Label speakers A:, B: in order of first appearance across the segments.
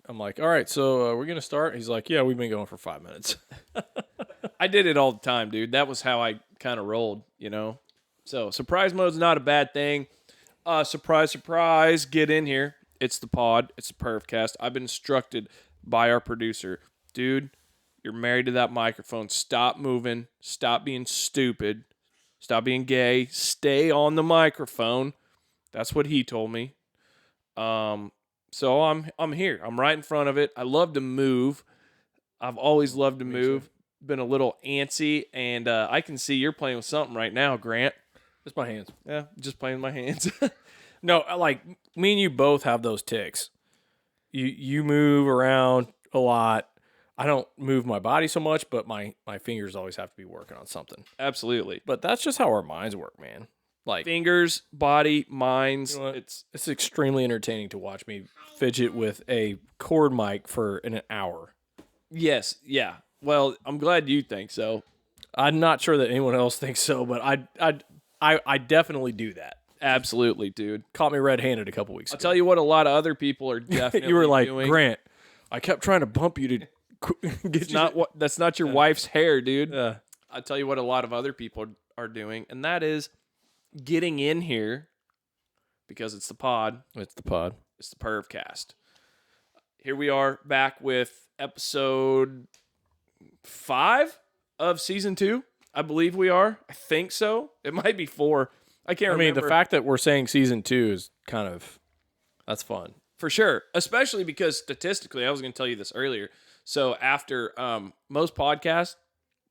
A: I'm like, all right, so we're going to start? He's like, yeah, we've been going for 5 minutes.
B: I did it all the time, dude. That was how I kind of rolled, you know? So surprise mode's not a bad thing. Surprise, surprise, get in here. It's the pod. It's the Purvcast. I've been instructed by our producer, dude, you're married to that microphone. Stop moving. Stop being stupid. Stop being gay. Stay on the microphone. That's what he told me. So I'm here. I'm right in front of it. I love to move. I've always loved to move. Been a little antsy, and I can see you're playing with something right now, Grant.
A: Just my hands.
B: Yeah, just playing with my hands.
A: No, like me and you both have those tics. You move around a lot. I don't move my body so much, but my fingers always have to be working on something.
B: Absolutely.
A: But that's just how our minds work, man. Like
B: Fingers, body, minds.
A: you know it's extremely entertaining to watch me fidget with a cord mic for an hour.
B: Yes, yeah. Well, I'm glad you think so.
A: I'm not sure that anyone else thinks so, but I definitely do that.
B: Absolutely, dude.
A: Caught me red-handed a couple weeks ago.
B: I'll tell you what a lot of other people are definitely
A: You were like,
B: doing.
A: Grant, I kept trying to bump you to get you.
B: That's not your wife's hair, dude.
A: Yeah.
B: I'll tell you what a lot of other people are doing, and that is getting in here because it's the pod.
A: It's the pod.
B: It's the Purvcast. Here we are back with episode 5 of season 2. I believe we are. I think so. It might be 4. I can't remember.
A: The fact that we're saying season 2 is kind of, that's fun.
B: For sure. Especially because statistically, I was going to tell you this earlier. So after most podcasts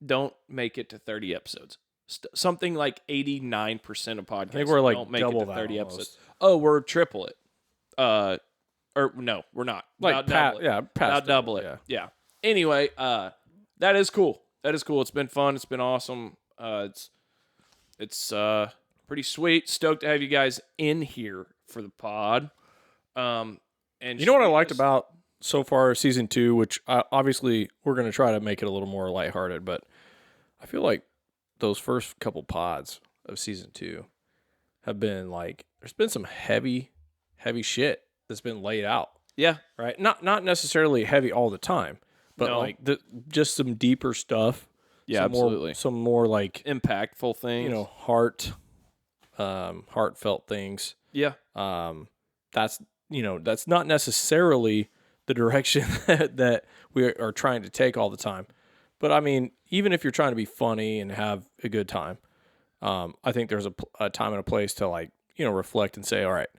B: don't make it to 30 episodes. Something like 89% of podcasts
A: I think we're like
B: don't make
A: double
B: it to 30
A: that
B: episodes. Oh, we're triple it. Or no, we're not.
A: Like
B: About double it.
A: past
B: About double it. Yeah. Anyway, that is cool. That is cool. It's been fun. It's been awesome. It's pretty sweet. Stoked to have you guys in here for the pod. And
A: you know what I liked about so far season 2, which obviously we're going to try to make it a little more lighthearted, but I feel like those first couple pods of season 2 have been like, there's been some heavy shit that's been laid out.
B: Yeah.
A: Right. Not necessarily heavy all the time, but like just some deeper stuff.
B: Yeah, absolutely.
A: Some more like
B: impactful things.
A: You know, heartfelt things.
B: Yeah.
A: That's not necessarily the direction that we are trying to take all the time. But I mean, even if you're trying to be funny and have a good time, I think there's a time and a place to like, you know, reflect and say, all right,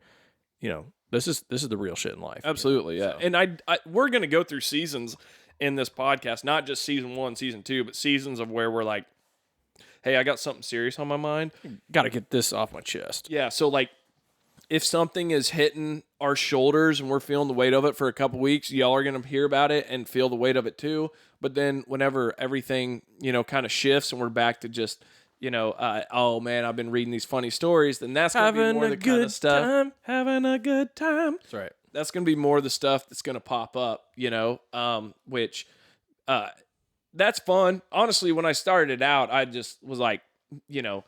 A: you know, this is the real shit in life.
B: Absolutely, yeah.
A: So.
B: And I we're gonna go through seasons in this podcast, not just season 1, season 2, but seasons of where we're like, hey, I got something serious on my mind.
A: Got to get this off my chest.
B: Yeah. So like, if something is hitting our shoulders and we're feeling the weight of it for a couple weeks, y'all are going to hear about it and feel the weight of it too. But then whenever everything, you know, kind of shifts and we're back to just, you know, oh man, I've been reading these funny stories, then that's going to be more the kind of stuff.
A: Having a good time. That's right.
B: That's going to be more of the stuff that's going to pop up, you know, which that's fun. Honestly, when I started out, I just was like, you know,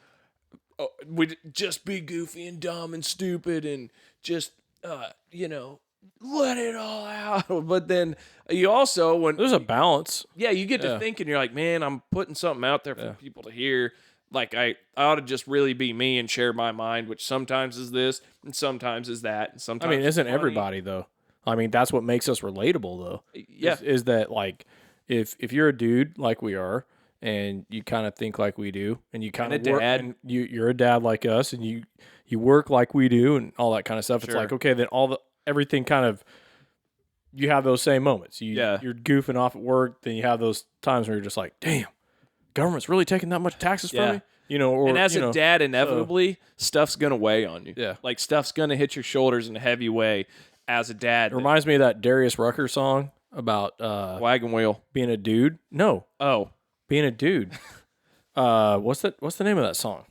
B: we'd just be goofy and dumb and stupid and just, you know, let it all out. But then you also, when
A: there's a balance.
B: Yeah, you get to thinking, you're like, man, I'm putting something out there for people to hear. Like, I ought to just really be me and share my mind, which sometimes is this and sometimes is that. And sometimes
A: I mean, isn't everybody, though? I mean, that's what makes us relatable, though.
B: Yeah.
A: Is that, like, if you're a dude like we are, and you kind of think like we do, and you kind of work, and you're a dad like us, and you work like we do, and all that kind of stuff. Sure. It's like, okay, then everything kind of, you have those same moments. You're goofing off at work, then you have those times where you're just like, damn, government's really taking that much taxes from me? You know, or,
B: and as a dad, inevitably, stuff's going to weigh on you. Yeah. Like, stuff's going to hit your shoulders in a heavy way as a dad.
A: It reminds me of that Darius Rucker song about
B: Wagon Wheel.
A: Being a dude. No.
B: Oh.
A: Being a dude. What's the name of that song?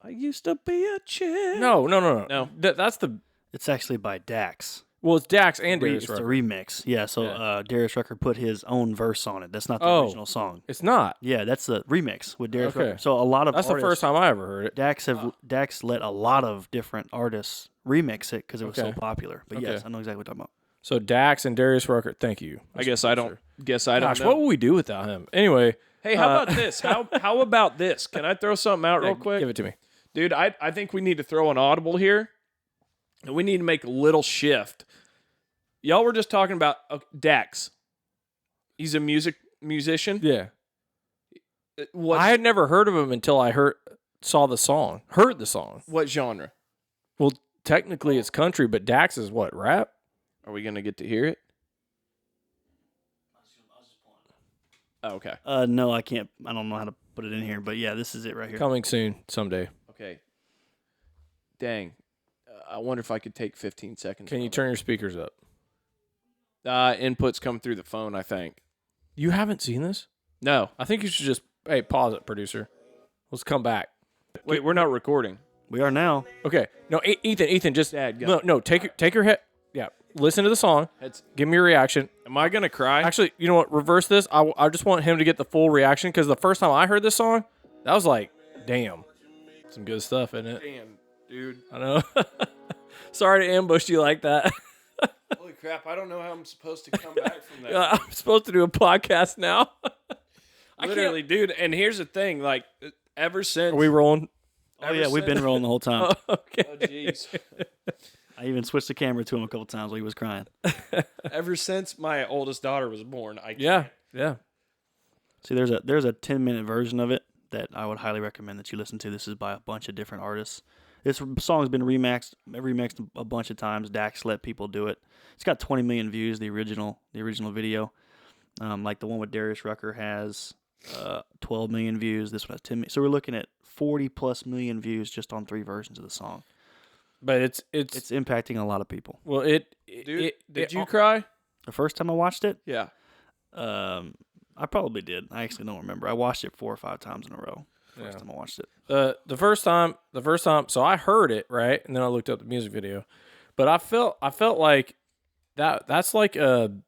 B: I used to be a chick.
A: No. That's the...
C: It's actually by Dax.
A: Well, it's Dax and Darius Rucker.
C: It's a remix. Yeah, so Darius Rucker put his own verse on it. That's not the original song.
A: It's not?
C: Yeah, that's the remix with Darius Rucker. So a lot of
A: That's
C: artists,
A: the first time I ever heard it.
C: Dax let a lot of different artists remix it because it was so popular. But yes, I know exactly what you're talking about.
A: So Dax and Darius Rucker, thank you.
B: I guess I don't
A: Gosh,
B: know.
A: what would we do without him? Anyway.
B: Hey, how about this? How about this? Can I throw something out real quick?
A: Give it to me.
B: Dude, I think we need to throw an audible here. And we need to make a little shift. Y'all were just talking about Dax. He's a musician.
A: Yeah. I had never heard of him until I heard the song.
B: What genre?
A: Well, technically it's country, but Dax is what, rap?
B: Are we going to get to hear it? Oh, okay.
C: No, I can't. I don't know how to put it in here, but yeah, this is it right here.
A: Coming soon, someday.
B: Okay. Dang. I wonder if I could take 15 seconds.
A: Can you turn your speakers up?
B: Inputs come through the phone, I think.
A: You haven't seen this?
B: No.
A: I think you should just, pause it, producer. Let's come back.
B: Wait, we're not recording.
C: We are now.
A: Okay. No, Ethan, just
B: Dad, go.
A: no. Take your head. Yeah. Listen to the song. Give me your reaction.
B: Am I gonna cry?
A: Actually, you know what? Reverse this. I just want him to get the full reaction because the first time I heard this song, that was like, damn, some good stuff in it.
B: Damn, dude.
A: I know. Sorry to ambush you like that.
B: Holy crap! I don't know how I'm supposed to come back from that.
A: I'm supposed to do a podcast now.
B: Literally, dude. And here's the thing: like, ever since
A: Are we rolling?
C: Oh yeah, we've been rolling the whole time.
A: Okay.
B: Oh jeez.
C: I even switched the camera to him a couple times while he was crying.
B: Ever since my oldest daughter was born, I can't.
A: Yeah.
C: See, there's a 10-minute version of it that I would highly recommend that you listen to. This is by a bunch of different artists. This song has been remixed a bunch of times. Dax let people do it. It's got 20 million views. The original video, like the one with Darius Rucker has 12 million views. This one has 10 million. So we're looking at 40+ million views just on 3 versions of the song.
A: But it's
C: impacting a lot of people.
A: Well,
B: did you cry?
C: The first time I watched it,
B: Yeah.
C: I probably did. I actually don't remember. I watched it 4 or 5 times in a row. First time I watched it.
A: The first time. So I heard it right, and then I looked up the music video. But I felt like that's like in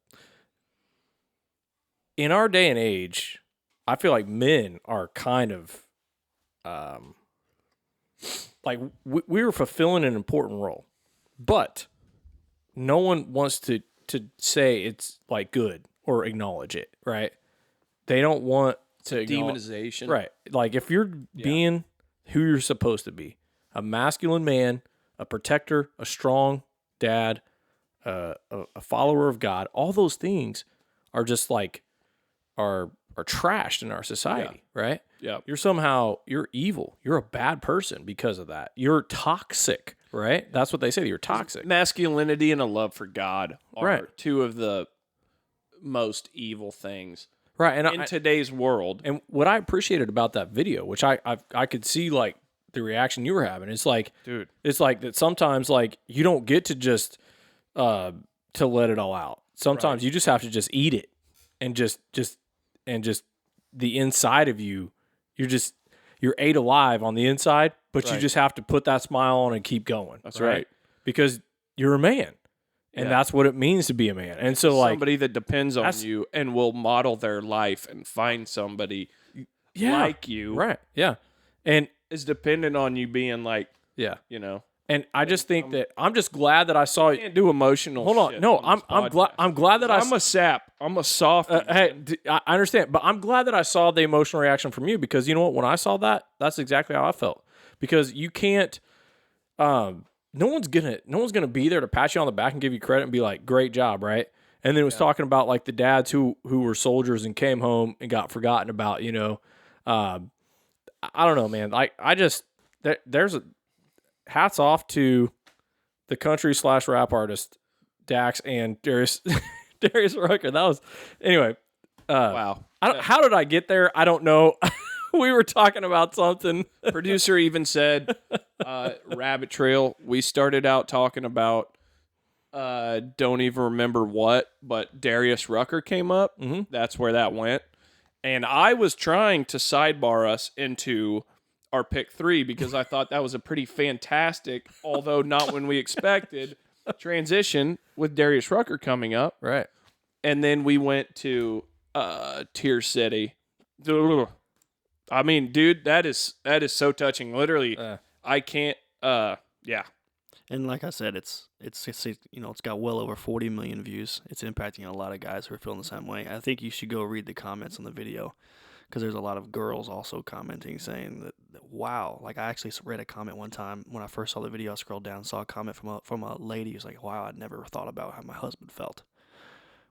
A: our day and age, I feel like men are kind of like we were fulfilling an important role, but no one wants to say it's like good or acknowledge it, right? They don't want to
B: Demonization.
A: right? Like if you're being who you're supposed to be, a masculine man, a protector, a strong dad, a follower of God, all those things are just like are trashed in our society, right?
B: Yeah.
A: You're evil. You're a bad person because of that. You're toxic, right? That's what they say. You're toxic.
B: Masculinity and a love for God are
A: Right.
B: 2 of the most evil things
A: Right. And
B: in today's world.
A: And what I appreciated about that video, which I could see like the reaction you were having, it's like,
B: dude,
A: it's like that sometimes like you don't get to just to let it all out. Sometimes you just have to just eat it and just the inside of you, you're ate alive on the inside, but you just have to put that smile on and keep going.
B: That's right.
A: Because you're a man. And that's what it means to be a man. And so like
B: somebody that depends on you and will model their life and find somebody like you.
A: Right. Yeah. And
B: is dependent on you being like, you know.
A: And I just think that I'm just glad that I saw you.
B: Can't do emotional.
A: Hold on,
B: shit
A: no,
B: on
A: I'm glad that
B: I'm a sap. I'm a soft.
A: Hey, I understand, but I'm glad that I saw the emotional reaction from you because you know what? When I saw that, that's exactly how I felt. Because you can't, no one's gonna be there to pat you on the back and give you credit and be like, great job, right? And then it was talking about like the dads who were soldiers and came home and got forgotten about. You know, I don't know, man. I just there's a hats off to the country / rap artist Dax and Darius Rucker. That was anyway.
B: Wow.
A: How did I get there? I don't know. We were talking about something.
B: Producer even said rabbit trail. We started out talking about don't even remember what, but Darius Rucker came up.
A: Mm-hmm.
B: That's where that went. And I was trying to sidebar us into our pick 3 because I thought that was a pretty fantastic, although not when we expected, transition with Darius Rucker coming up.
A: Right.
B: And then we went to Tear City. I mean, dude, that is so touching. Literally, I can't. Yeah.
C: And like I said, it's it's got well over 40 million views. It's impacting a lot of guys who are feeling the same way. I think you should go read the comments on the video because there's a lot of girls also commenting saying that wow. Like I actually read a comment one time when I first saw the video. I scrolled down and saw a comment from a lady who's like, wow, I'd never thought about how my husband felt,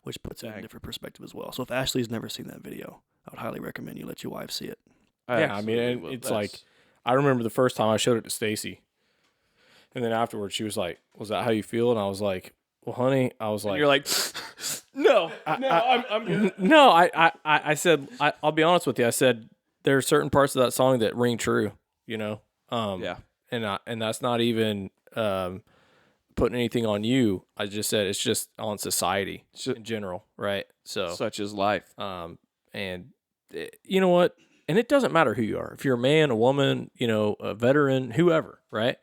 C: which puts it in a different perspective as well. So if Ashley's never seen that video, I would highly recommend you let your wife see it.
A: Yeah, I mean, it's like I remember the first time I showed it to Stacy. And then afterwards, she was like, "Was that how you feel?" And I was like, "Well, honey," I was like,
B: "You're like, no, I'm good."
A: No, I said, I'll be honest with you. I said there are certain parts of that song that ring true, you know.
B: Yeah,
A: and that's not even putting anything on you. I just said it's just on society in general, right? So
B: such is life.
A: And you know what? And it doesn't matter who you are. If you're a man, a woman, you know, a veteran, whoever, right?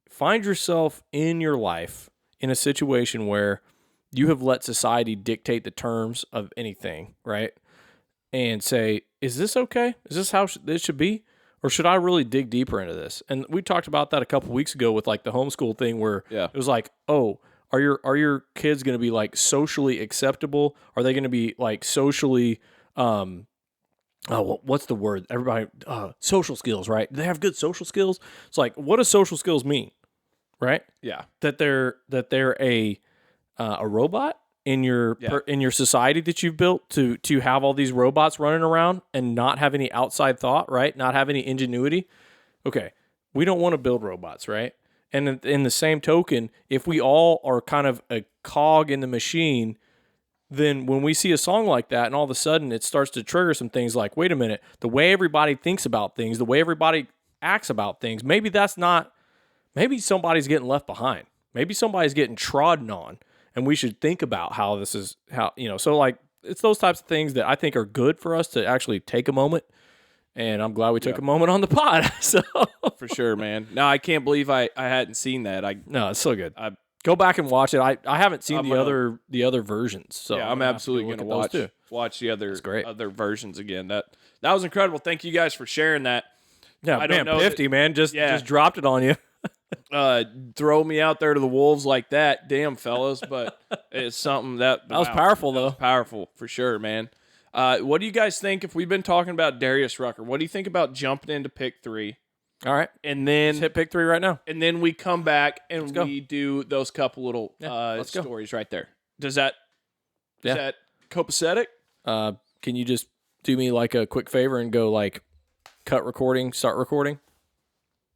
A: Find yourself in your life in a situation where you have let society dictate the terms of anything, right? And say, is this okay? Is this how this should be? Or should I really dig deeper into this? And we talked about that a couple weeks ago with like the homeschool thing where it was like, oh, are your kids going to be like socially acceptable? Are they going to be like socially, what's the word? Everybody, social skills, right? Do they have good social skills? It's like, what does social skills mean? Right?
B: Yeah.
A: That they're a robot in your society that you've built to have all these robots running around and not have any outside thought, right? Not have any ingenuity. Okay, we don't want to build robots, right? And in the same token, if we all are kind of a cog in the machine, then when we see a song like that and all of a sudden it starts to trigger some things like, wait a minute, the way everybody thinks about things, the way everybody acts about things, maybe somebody's getting left behind. Maybe somebody's getting trodden on, and we should think about how this is, so like it's those types of things that I think are good for us to actually take a moment. And I'm glad we took a moment on the pod. So
B: for sure, man. No, I can't believe I hadn't seen that.
A: No, it's so good. Go back and watch it. I haven't seen the other versions. So
B: yeah, I'm absolutely going to watch the other versions again. That was incredible. Thank you guys for sharing that.
A: Yeah, I don't know 50, man. Just dropped it on you.
B: Throw me out there to the wolves like that, damn fellas. But it's something that
A: was powerful though.
B: Was powerful for sure, man. What do you guys think? If we've been talking about Darius Rucker, what do you think about jumping into pick 3?
A: All right,
B: and then
A: let's hit pick 3 right now,
B: and then we come back and we do those couple little stories right there. Is that copacetic?
A: Can you just do me like a quick favor and go like cut recording, start recording?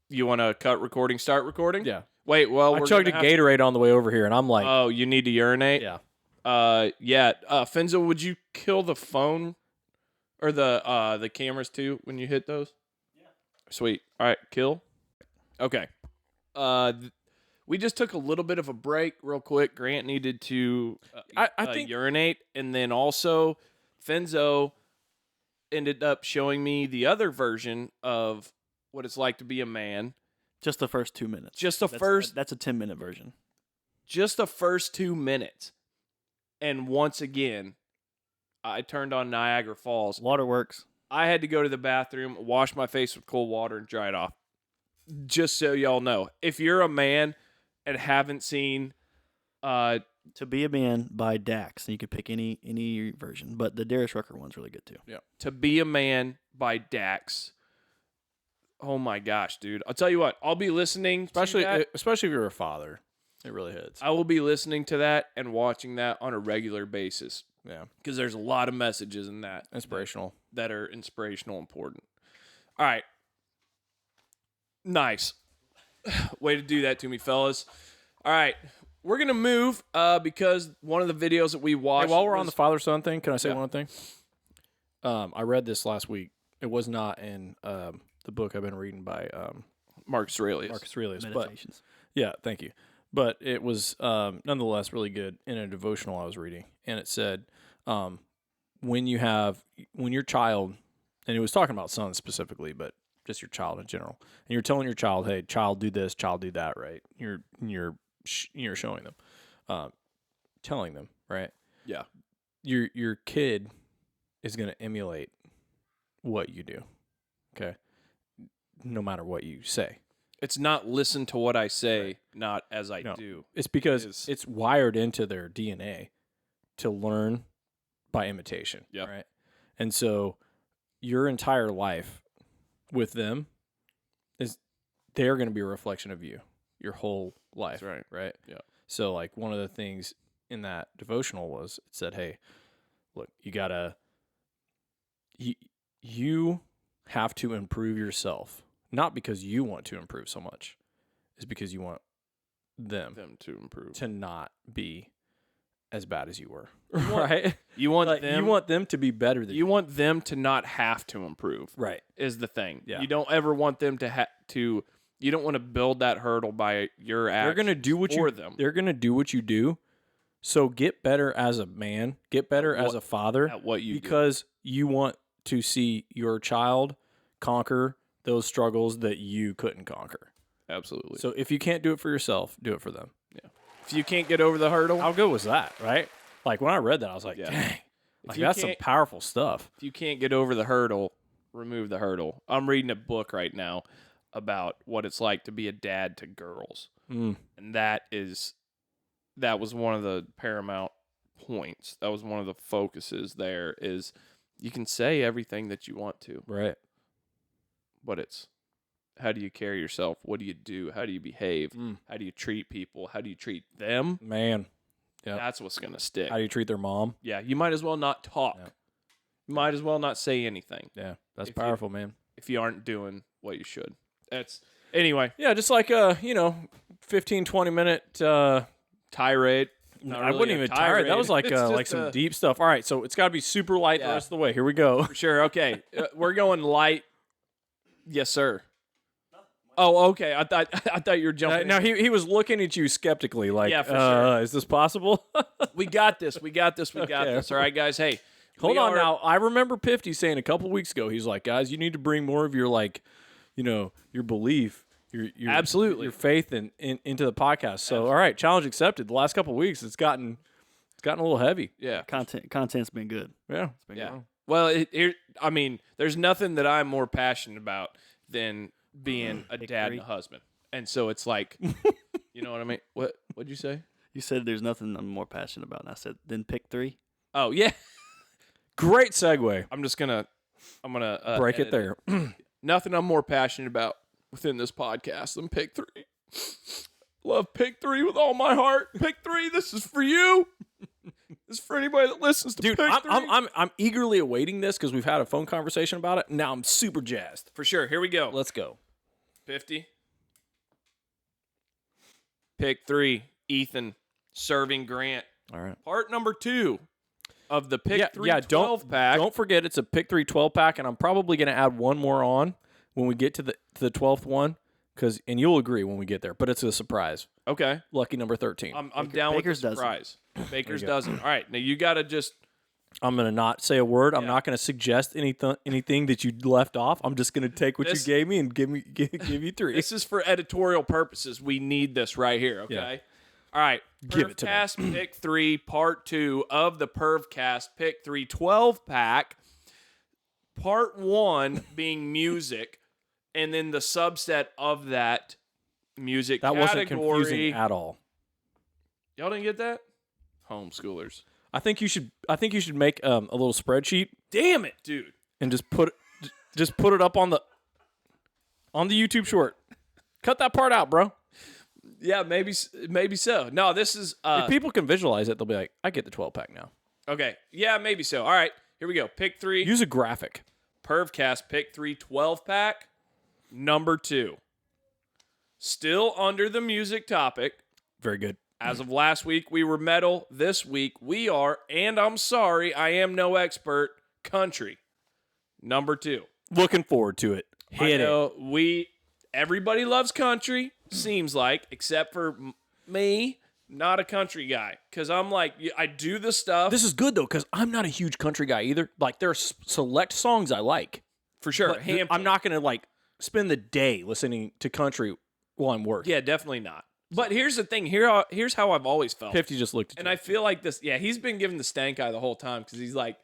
B: You want to cut recording, start recording?
A: Yeah.
B: Wait, well,
A: I chugged a Gatorade on the way over here, and I'm like,
B: oh, you need to urinate?
A: Yeah.
B: Finzo, would you kill the phone or the cameras too when you hit those? Yeah. Sweet. All right, kill. Okay. We just took a little bit of a break real quick. Grant needed to I think urinate, and then also Finzo ended up showing me the other version of what it's like to be a man.
C: Just the first 2 minutes.
B: That's a
C: 10-minute version.
B: Just the first 2 minutes. And once again, I turned on Niagara Falls.
C: Waterworks.
B: I had to go to the bathroom, wash my face with cold water, and dry it off. Just so y'all know. If you're a man and haven't seen
C: To Be a Man by Dax, and you can pick any version, but the Darius Rucker one's really good too.
B: Yeah. To Be a Man by Dax. Oh my gosh, dude. I'll tell you what, I'll be listening
A: especially if you're a father. It really hits.
B: I will be listening to that and watching that on a regular basis.
A: Yeah.
B: Because there's a lot of messages in that.
A: Inspirational.
B: That are inspirational, important. All right. Nice. Way to do that to me, fellas. All right. We're going to move because one of the videos that we watched.
A: Hey, while we're on the father-son thing, can I say one thing? I read this last week. It was not in the book I've been reading by
B: Marcus Aurelius.
C: Meditations.
A: Thank you. But it was nonetheless really good in a devotional I was reading. And it said, when your child, and it was talking about sons specifically, but just your child in general, and you're telling your child, hey, child, do this, child, do that, right? You're showing them, telling them, right?
B: Yeah.
A: Your kid is going to emulate what you do, okay? No matter what you say.
B: It's not listen to what I say, not as I do.
A: It's because it's wired into their DNA to learn by imitation.
B: Yep.
A: Right. And so your entire life with them they're going to be a reflection of you your whole life.
B: That's right.
A: Right.
B: Yeah.
A: So like one of the things in that devotional was it said, hey, look, you have to improve yourself. Not because you want to improve so much, it's because you want them
B: to improve,
A: to not be as bad as you were, right?
B: You want them.
A: You want them to be better than you.
B: You want them to not have to improve,
A: right?
B: Is the thing.
A: Yeah.
B: You don't ever want them to to. You don't want to build that hurdle by your actions.
A: They're gonna do what
B: for them.
A: They're gonna do what you do. So get better as a man. Get better as a father
B: at what you
A: because you want to see your child conquer those struggles that you couldn't conquer.
B: Absolutely.
A: So if you can't do it for yourself, do it for them.
B: Yeah. If you can't get over the hurdle,
A: how good was that, right? Like when I read that, I was like,
B: Yeah.
A: dang, like that's some powerful stuff.
B: If you can't get over the hurdle, remove the hurdle. I'm reading a book right now about what it's like to be a dad to girls. And that was one of the paramount points. That was one of the focuses there is you can say everything that you want to.
A: Right.
B: But it's how do you carry yourself? What do you do? How do you behave? How do you treat people? How do you treat them?
A: Man. Yeah.
B: That's what's going to stick.
A: How do you treat their mom?
B: Yeah. You might as well not talk.
A: Yep.
B: You might as well not say anything.
A: Yeah. That's powerful, man.
B: If you aren't doing what you should. Anyway.
A: Yeah. Just like, 15, 20 minute
B: tirade.
A: I wouldn't even tirade. That was like some deep stuff. All right. So it's got to be super light the rest of the way. Here we go.
B: Sure. Okay. We're going light. Yes, sir. Oh, okay. I thought you were jumping.
A: Now he was looking at you skeptically, like,
B: yeah, for sure.
A: Is this possible?
B: We got this. We got this. We got this. All right, guys. Hey,
A: hold on now. I remember Pifty saying a couple weeks ago, he's like, guys, you need to bring more of your your belief, your
B: absolutely
A: your faith into the podcast. So all right, challenge accepted. The last couple of weeks, it's gotten a little heavy.
B: Yeah,
C: content's been good.
A: Yeah,
C: it's been
B: good. Well, there's nothing that I'm more passionate about than being a dad and a husband. And so it's like, you know what I mean? What'd you say?
C: You said there's nothing I'm more passionate about. And I said, then pick 3.
B: Oh, yeah.
A: Great segue.
B: I'm going to
A: break it there.
B: Nothing I'm more passionate about within this podcast than pick 3. Love pick 3 with all my heart. Pick 3. This is for you. This is for anybody that listens to
A: Dude,
B: pick 3.
A: I'm eagerly awaiting this because we've had a phone conversation about it. Now I'm super jazzed.
B: For sure. Here we go.
A: Let's go.
B: 50. Pick 3. Ethan serving Grant.
A: All right.
B: Part number 2 of the Pick 3 12 pack.
A: Don't forget it's a Pick 3 12 pack, and I'm probably going to add one more on when we get to the 12th one, and you'll agree when we get there. But it's a surprise.
B: Okay.
A: Lucky number 13.
B: I'm down with the surprise. Baker's dozen. All right. Now you got to just.
A: I'm going to not say a word. I'm not going to suggest anything that you left off. I'm just going to take what you gave me and give you 3.
B: This is for editorial purposes. We need this right here, okay?
A: Yeah.
B: All right.
A: Give it to
B: me. Pick 3, part 2 of the Purvcast Pick 3 12 pack. Part 1 being music, and then the subset of that music
A: that
B: category.
A: Wasn't confusing at all.
B: Y'all didn't get that? Homeschoolers.
A: I think you should make a little spreadsheet.
B: Damn it, dude!
A: And just put it up on the YouTube short. Cut that part out, bro.
B: Yeah, maybe so. No, this is
A: if people can visualize it, they'll be like, I get the 12 pack now.
B: Okay. Yeah, maybe so. All right, here we go. Pick 3.
A: Use a graphic.
B: Purvcast Pick 3 12 pack number 2. Still under the music topic.
A: Very good.
B: As of last week, we were metal. This week, we are, and I'm sorry, I am no expert, country. Number 2.
A: Looking forward to it. Hit it.
B: Everybody loves country, seems like, except for me, not a country guy. Because I'm like, I do the stuff.
A: This is good, though, because I'm not a huge country guy either. Like, there are select songs I like.
B: For sure.
A: I'm not going to, spend the day listening to country while I'm working.
B: Yeah, definitely not. But here's the thing. Here's how I've always felt.
A: 50 just looked at
B: and I feel like this. Yeah, he's been giving the stank eye the whole time because he's like,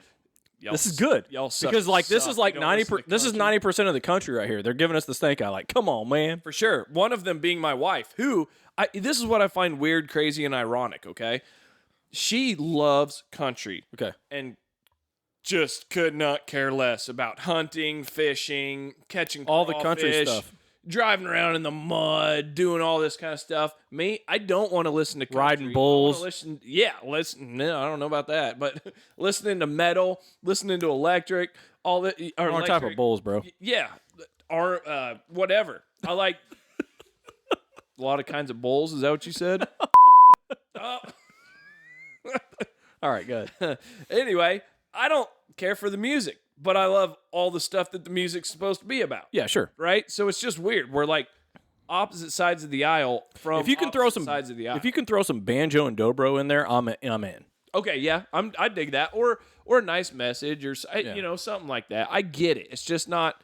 A: This is good because like this is like 90%. This is 90% of the country right here. They're giving us the stink eye. Like, come on, man.
B: For sure. One of them being my wife, who this is what I find weird, crazy, and ironic. Okay, she loves country.
A: Okay,
B: and just could not care less about hunting, fishing, catching
A: all the country stuff,
B: driving around in the mud, doing all this kind of stuff. Me, I don't want to listen to country.
A: Riding bulls.
B: Listen. No, I don't know about that, but listening to metal, listening to electric, all that.
A: Wrong type of bulls, bro.
B: Yeah, or whatever. I like a lot of kinds of bulls. Is that what you said?
A: All right, good.
B: Anyway, I don't care for the music, but I love all the stuff that the music's supposed to be about.
A: Yeah, sure.
B: Right? So it's just weird. We're like opposite sides of the aisle from
A: if you can throw some
B: sides of the aisle.
A: If you can throw some banjo and dobro in there, I'm in.
B: Okay, yeah, I dig that. Or a nice message or something like that. I get it. It's just not.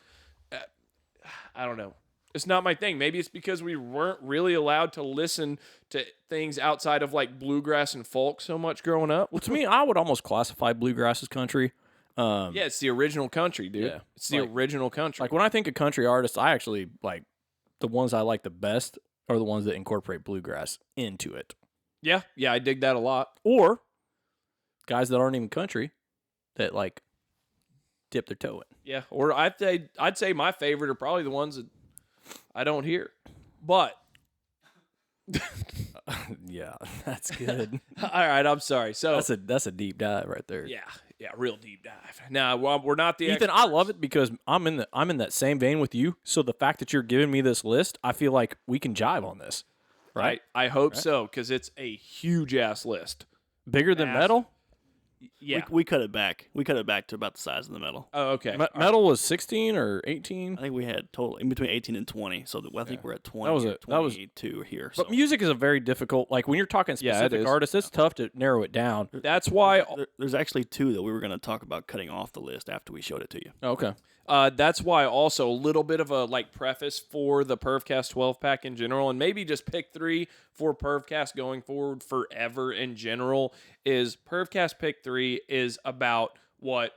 B: I don't know. It's not my thing. Maybe it's because we weren't really allowed to listen to things outside of like bluegrass and folk so much growing up.
A: Well, to me, I would almost classify bluegrass as country.
B: Yeah, it's the original country, dude. Yeah. It's the original country.
A: Like when I think of country artists, I actually like the ones I like the best are the ones that incorporate bluegrass into it.
B: Yeah, I dig that a lot.
A: Or guys that aren't even country that like dip their toe in.
B: Yeah, or I'd say my favorite are probably the ones that I don't hear. But
A: yeah, that's good.
B: All right, I'm sorry. So
A: that's a deep dive right there.
B: Yeah, real deep dive. Now, we're not the
A: Ethan.
B: experts.
A: I love it because I'm in that same vein with you. So the fact that you're giving me this list, I feel like we can jive on this, right?
B: I hope so because it's a huge ass list.
A: Bigger than metal.
B: Yeah,
C: we cut it back. We cut it back to about the size of the metal.
B: Oh, okay.
A: Metal was 16 or 18.
C: I think we had total in between 18 and 20. So I think we're at 20.
A: That was
C: 22 here.
A: But music is a very difficult. Like when you're talking specific artists, it's tough to narrow it down.
B: That's why
C: there's actually two that we were going to talk about cutting off the list after we showed it to you.
A: Okay.
B: That's why also a little bit of a like preface for the Purvcast 12 pack in general, and maybe just pick 3 for Purvcast going forward forever in general. Is Purvcast pick 3 is about what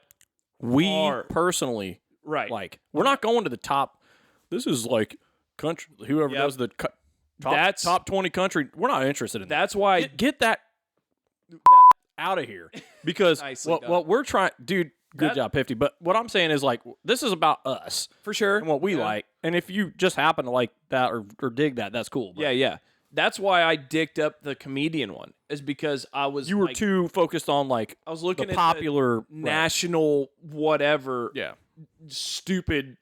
A: we personally like. We're not going to the top. This is like country. Whoever does the top 20 country. We're not interested in that.
B: That's why
A: get that out of here because what we're trying, dude. Good job, 50. But what I'm saying is, like, this is about us.
B: For sure.
A: And what we like. And if you just happen to like that or dig that, that's cool.
B: But. Yeah. That's why I dicked up the comedian one, is because I was...
A: You were too focused on, like,
B: I was looking
A: the
B: at
A: popular...
B: the national whatever
A: yeah.
B: stupid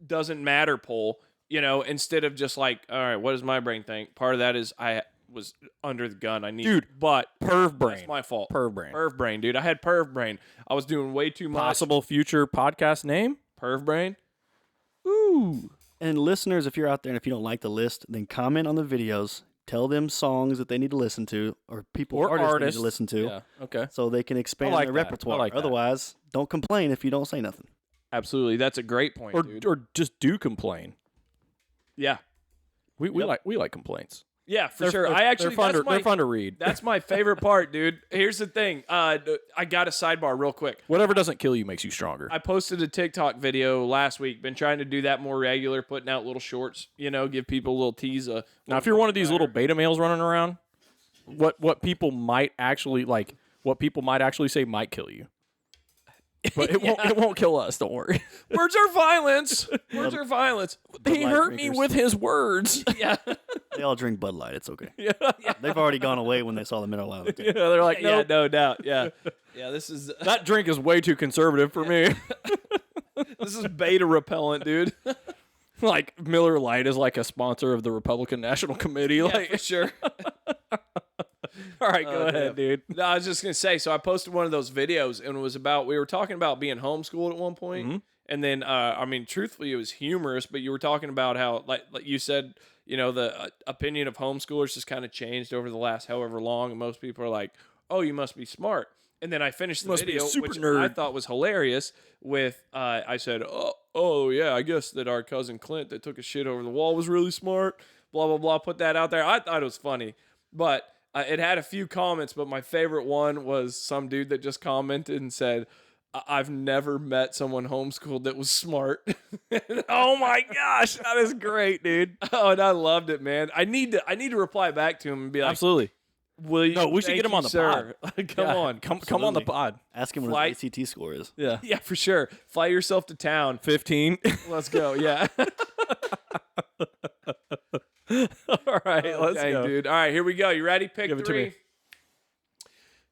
B: doesn't matter poll, instead of just like, all right, what does my brain think? Part of that is I was under the gun. I need, but
A: perv brain.
B: That's my fault.
A: Perv brain,
B: dude. I had perv brain. I was doing way too much.
A: Possible future podcast name?
B: Perv brain.
C: Ooh. And listeners, if you're out there and if you don't like the list, then comment on the videos. Tell them songs that they need to listen to, or artists they need to listen to.
A: Yeah. Okay.
C: So they can expand their repertoire. Otherwise, don't complain if you don't say nothing.
B: Absolutely, that's a great point.
A: Dude. Or just do complain.
B: Yeah.
A: We like complaints.
B: Yeah, for sure.
A: They're fun to read.
B: That's my favorite part, dude. Here's the thing. I got a sidebar real quick.
A: Whatever doesn't kill you makes you stronger.
B: I posted a TikTok video last week. Been trying to do that more regular, putting out little shorts, give people a little tease.
A: Now, if you're one of these little beta males running around, what people might actually say might kill you. But it won't kill us, don't worry.
B: Words are violence. Words are violence.
A: He hurt me with his words.
B: Yeah.
C: They all drink Bud Light. It's okay.
B: Yeah.
C: They've already gone away when they saw the Miller Lite.
A: Yeah, they're like,
B: yeah, no doubt. Yeah. Yeah, this is...
A: That drink is way too conservative for me.
B: This is beta repellent, dude.
A: Like, Miller Lite is like a sponsor of the Republican National Committee.
B: Yeah,
A: like,
B: for sure.
A: All right, go ahead, dude.
B: No, I was just going to say, so I posted one of those videos, and it was about, we were talking about being homeschooled at one point,
A: mm-hmm.
B: and then, truthfully, it was humorous, but you were talking about how, like you said, the opinion of homeschoolers has kind of changed over the last however long, and most people are like, oh, you must be smart. And then I finished the video, which nerd. I thought was hilarious, with, I said, oh, yeah, I guess that our cousin Clint that took a shit over the wall was really smart, blah, blah, blah, put that out there. I thought it was funny, but... it had a few comments, but my favorite one was some dude that just commented and said, I've never met someone homeschooled that was smart.
A: Oh my gosh, that is great, dude.
B: Oh, and I loved it, man. I need to reply back to him and be like,
A: Absolutely.
B: "Will you?"
A: No, we should
B: thank
A: get him
B: you,
A: on the
B: sir. Come
A: Yeah,
B: on,
A: come on the
C: Absolutely.
A: pod.
C: Ask him what
B: Flight-
C: his ACT score is.
A: Yeah,
B: yeah, for sure. Fly yourself to town.
A: 15.
B: Let's go. Yeah.
A: All right, let's
B: Dang,
A: go,
B: dude. All right, here we go. You ready? Pick
A: Give it to
B: three.
A: me.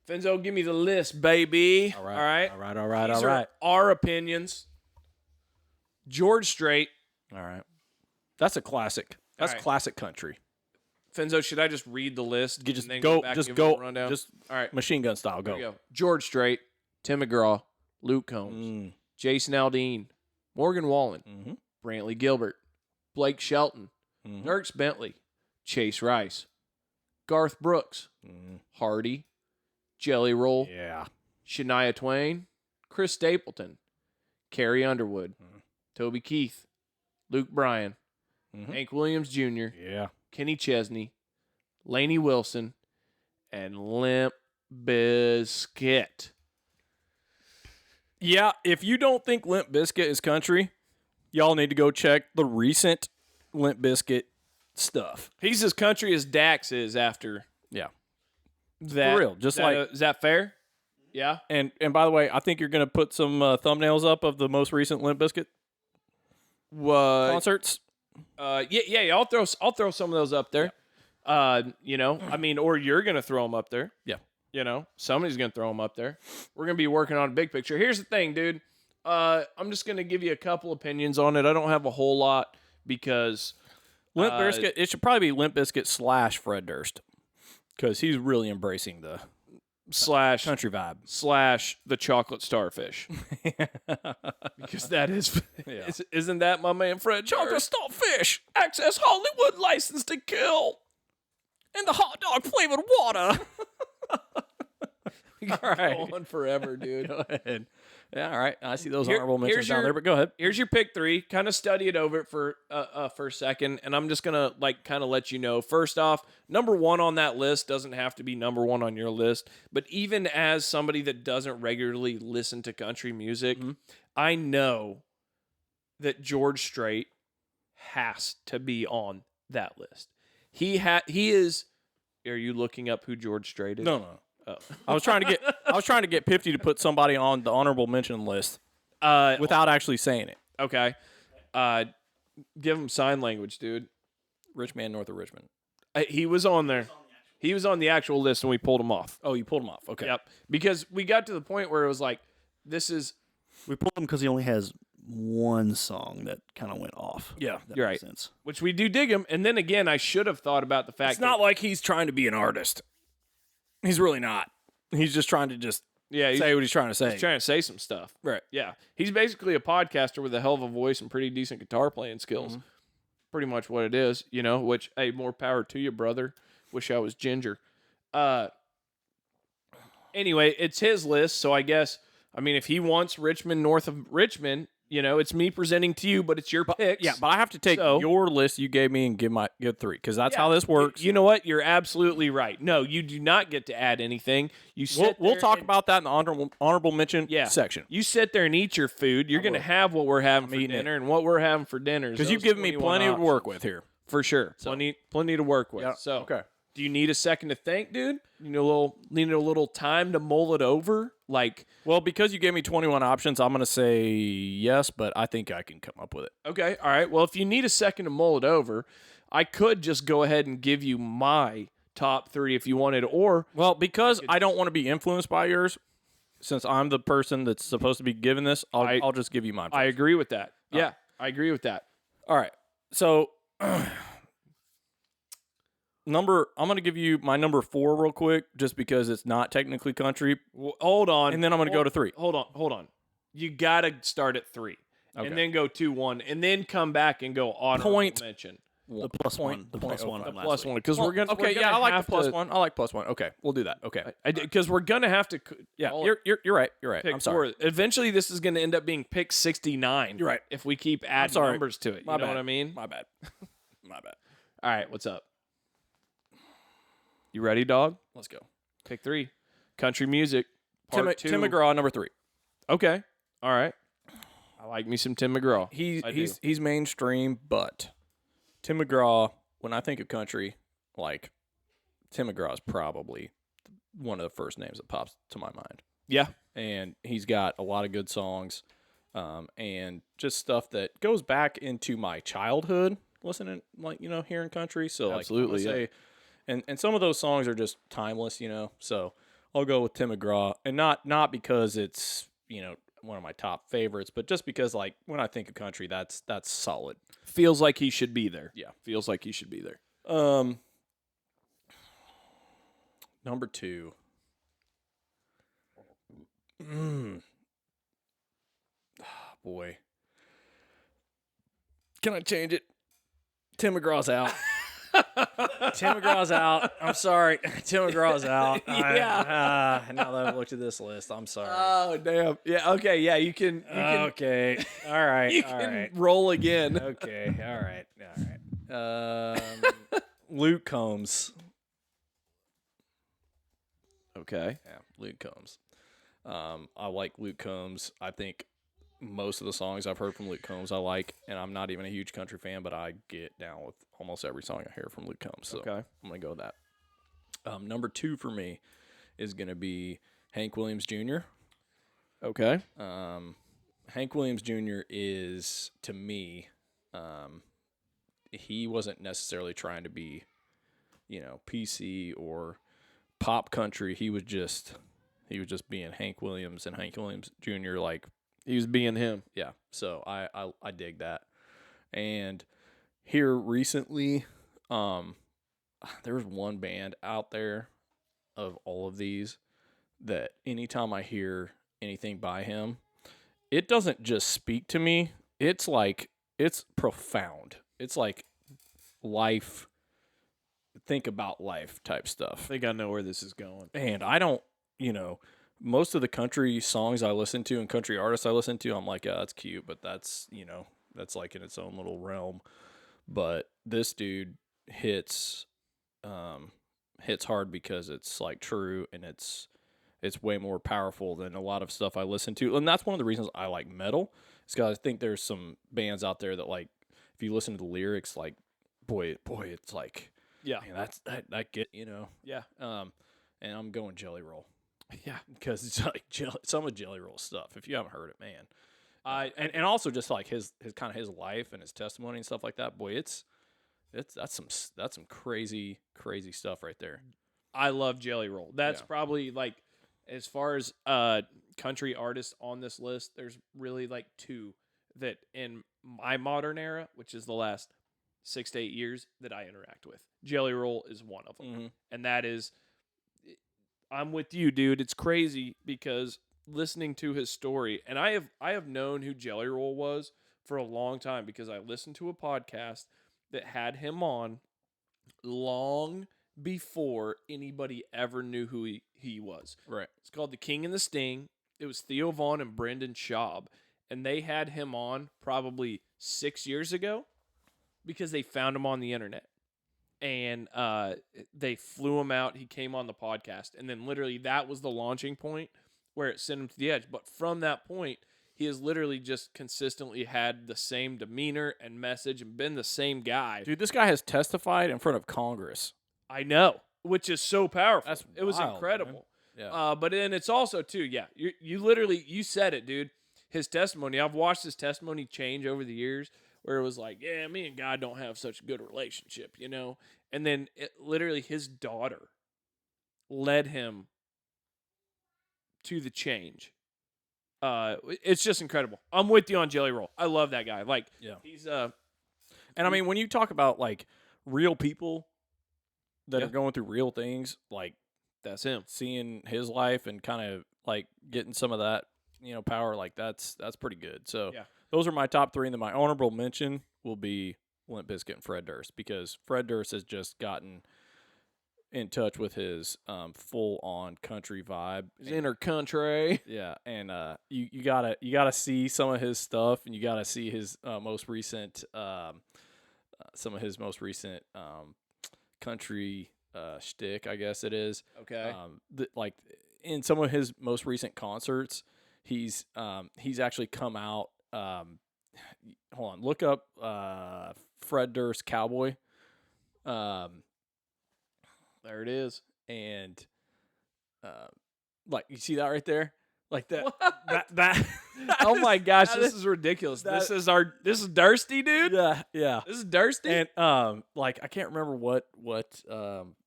B: Finzo, give me the list, baby.
A: All right,
B: All
A: all
B: right.
A: right, all right,
B: These
A: all
B: are
A: right,
B: our opinions. George Strait.
A: all right. That's a classic. That's
B: All right.
A: classic country.
B: Finzo, should I just read the list?
A: You just
B: and then
A: go,
B: back and
A: just
B: give a little
A: go,
B: rundown?
A: just
B: all right.
A: machine gun style.
B: Here we
A: Go.
B: go. George Strait, Tim McGraw, Luke Combs, Jason Aldean, Morgan Wallen,
A: Mm-hmm.
B: Brantley Gilbert, Blake Shelton,
A: Mm-hmm.
B: Nurks Bentley, Chase Rice, Garth Brooks,
A: Mm-hmm.
B: Hardy, Jelly Roll,
A: Yeah.
B: Shania Twain, Chris Stapleton, Carrie Underwood, Toby Keith, Luke Bryan,
A: Mhm.
B: Hank Williams Jr.,
A: Yeah.
B: Kenny Chesney, Lainey Wilson, and Limp Bizkit.
A: Yeah, if you don't think Limp Bizkit is country, y'all need to go check the recent Limp Bizkit stuff.
B: He's as country as Dax is after
A: Yeah.
B: that.
A: For real, just like-
B: is that fair? Yeah.
A: And by the way, I think you're going to put some thumbnails up of the most recent Limp Bizkit concerts.
B: Yeah. I'll throw some of those up there. You know, I mean, or you're gonna throw them up there.
A: Yeah.
B: You know, somebody's gonna throw them up there. We're gonna be working on a big picture. Here's the thing, dude. I'm just gonna give you a couple opinions on it. I don't have a whole lot because
A: Limp Bizkit, it should probably be Limp Bizkit / Fred Durst because he's really embracing the
B: slash
A: country vibe.
B: the chocolate starfish because that is
A: Yeah.
B: isn't that my man Fred
A: Chocolate
B: Durst?
A: starfish
B: Access Hollywood license to kill.
A: and the hot dog flavored water. All right.
B: Go on forever, dude.
A: Go ahead. Yeah, all right. I see those
B: Here-
A: honorable mentions
B: here's
A: down
B: your-
A: there, but go ahead.
B: Here's your pick three. Kind of study it over for a second, and I'm just gonna kind of let you know. First off, number one on that list doesn't have to be number one on your list, but even as somebody that doesn't regularly listen to country music, I know that George Strait has to be on that list. He is. Are you looking up who George Strait is?
A: No.
B: Oh.
A: I was trying to get Pifty to put somebody on the honorable mention list without actually saying it.
B: Okay. Give him sign language, dude.
A: Rich man north of Richmond.
B: He was on there. He was on the actual list, and we pulled him off.
A: Oh, you pulled him off. Okay.
B: Yep. Because we got to the point where it was like, this is
C: We pulled him because he only has one song that kind of went off.
A: Yeah.
C: That
B: You're
C: makes
B: right.
C: sense.
B: which we do dig him. And then again, I should have thought about the fact
A: It's not like he's trying to be an artist. He's really not. He's just trying to just
B: he's
A: say what he's trying to say.
B: trying to say some stuff.
A: Right.
B: Yeah. He's basically a podcaster with a hell of a voice and pretty decent guitar playing skills. Pretty much what it is, you know, which, hey, more power to you, brother. Wish I was ginger. Anyway, it's his list, so I guess, I mean, if he wants Richmond north of Richmond, you know, it's me presenting to you, but it's your picks.
A: Yeah, but I have to take
B: So-
A: your list you gave me and give three because that's how this works.
B: You know what? You're absolutely right. No, you do not get to add anything. You sit
A: We'll
B: there
A: talk
B: and-
A: about that in the honorable mention section
B: You sit there and eat your food. You're going to have what we're having for
A: eating it.
B: dinner, and what we're having for dinner is
A: because you've
B: those
A: given me
B: 21
A: plenty to
B: options.
A: work with here.
B: For sure. Plenty to work with.
A: Yeah,
B: So,
A: okay.
B: do you need a second to think, dude? You need a little time to mull it over? Like,
A: Well, because you gave me 21 options, I'm going to say yes, but I think I can come up with it.
B: okay, all right. Well, if you need a second to mull it over, I could just go ahead and give you my top three if you wanted, or
A: Well, because I don't want to be influenced by yours, since I'm the person that's supposed to be given this, I'll just give you mine.
B: I agree with that. Yeah, I agree with that.
A: All right. So I'm going to give you my number 4 real quick, just because it's not technically country,
B: Well, hold on.
A: and then I'm going to go to 3.
B: Hold on. You got to start at 3.
A: Okay.
B: And then go 2-1, and then come back and go honorable
A: Point.
B: mention.
C: The plus one. The plus one.
B: The
C: from last
B: plus
C: week.
B: one, because we're gonna.
A: Okay,
B: we're
A: yeah,
B: gonna
A: I like
B: have
A: the plus
B: to-
A: one. I like plus one. Okay, we'll do that. Okay.
B: Because we're gonna have to.
A: Yeah,
B: all
A: you're right. You're right.
B: pick
A: I'm sorry.
B: 4. Eventually, this is gonna end up being pick 69.
A: You're right.
B: If we keep adding
A: sorry.
B: numbers to it,
A: My
B: you know
A: bad.
B: what I mean?
A: My bad. My bad.
B: All right, what's up? You ready, dog?
A: Let's go.
B: Pick 3. Country music.
A: Tim
B: Part 2.
A: McGraw, number 3.
B: Okay. All right. I like me some Tim McGraw.
A: He's mainstream, but Tim McGraw, when I think of country, like Tim McGraw is probably one of the first names that pops to my mind.
B: Yeah.
A: And he's got a lot of good songs, and just stuff that goes back into my childhood listening, like, hearing country. So
B: absolutely,
A: like, and some of those songs are just timeless, So I'll go with Tim McGraw, and not because it's one of my top favorites, but just because, like, when I think of country, that's solid.
B: Feels like he should be there.
A: Yeah,
B: feels like he should be there.
A: Number 2. Boy. Can I change it? Tim McGraw's out. Tim McGraw's out. I'm sorry. Tim McGraw's out.
B: Yeah.
A: Now that I've looked at this list, I'm sorry.
B: Oh, damn. Yeah, okay. Yeah, you can
A: okay. All right.
B: You can roll again.
A: Okay. All right. Luke Combs.
B: Okay.
A: Yeah, Luke Combs. I like Luke Combs. I think most of the songs I've heard from Luke Combs I like, and I'm not even a huge country fan, but I get down with almost every song I hear from Luke Combs. So
B: okay.
A: I'm going to go with that. Number 2 for me is going to be Hank Williams Jr.
B: Okay.
A: Hank Williams Jr. is, to me, he wasn't necessarily trying to be, PC or pop country. He was just being Hank Williams, and Hank Williams Jr. like,
B: he was being him.
A: Yeah. So I dig that. And here recently, there's one band out there of all of these that anytime I hear anything by him, it doesn't just speak to me. It's like, it's profound. It's like life, think about life type stuff.
B: I think I know where this is going.
A: And I don't, most of the country songs I listen to and country artists I listen to, I'm like, yeah, that's cute, but that's, that's like in its own little realm. But this dude hits hard because it's like true, and it's way more powerful than a lot of stuff I listen to. And that's one of the reasons I like metal. It's because I think there's some bands out there that, like, if you listen to the lyrics, like, boy, it's like,
B: yeah,
A: man, I get,
B: yeah.
A: And I'm going Jelly Roll.
B: Yeah,
A: because it's like some of Jelly Roll stuff. If you haven't heard it, man, and also just like his kind of his life and his testimony and stuff like that. Boy, that's some crazy stuff right there.
B: I love Jelly Roll. That's probably, like, as far as country artists on this list, there's really like 2 that in my modern era, which is the last 6 to 8 years, that I interact with. Jelly Roll is one of them, and that is. I'm with you, dude. It's crazy because listening to his story, and I have known who Jelly Roll was for a long time because I listened to a podcast that had him on long before anybody ever knew who he was.
A: Right.
B: It's called The King and the Sting. It was Theo Vaughn and Brendan Schaub, and they had him on probably 6 years ago because they found him on the internet. And they flew him out. He came on the podcast. And then literally that was the launching point where it sent him to the edge. But from that point, he has literally just consistently had the same demeanor and message and been the same guy.
A: Dude, this guy has testified in front of Congress.
B: I know, which is so powerful.
A: It
B: was incredible.
A: Man. Yeah.
B: But then it's also, too, you literally, you said it, dude. His testimony, I've watched his testimony change over the years, where it was like, yeah, me and God don't have such a good relationship, And then literally his daughter led him to the change. It's just incredible. I'm with you on Jelly Roll. I love that guy. Like, he's
A: and I mean, when you talk about like real people that are going through real things, like,
B: that's him.
A: Seeing his life and kind of like getting some of that, power, like that's pretty good. So those are my top 3, and then my honorable mention will be Limp Bizkit and Fred Durst, because Fred Durst has just gotten in touch with his full-on country vibe.
B: His inner country.
A: Yeah, and you gotta see some of his stuff, and you gotta see his most recent country shtick, I guess it is.
B: Okay.
A: Like in some of his most recent concerts, he's actually come out. Hold on, look up Fred Durst Cowboy.
B: There it is.
A: And like, you see that right there? Like that.
B: What?
A: That
B: Oh my gosh, this is ridiculous. This is Dursty, dude.
A: Yeah.
B: This is Dursty.
A: And like, I can't remember what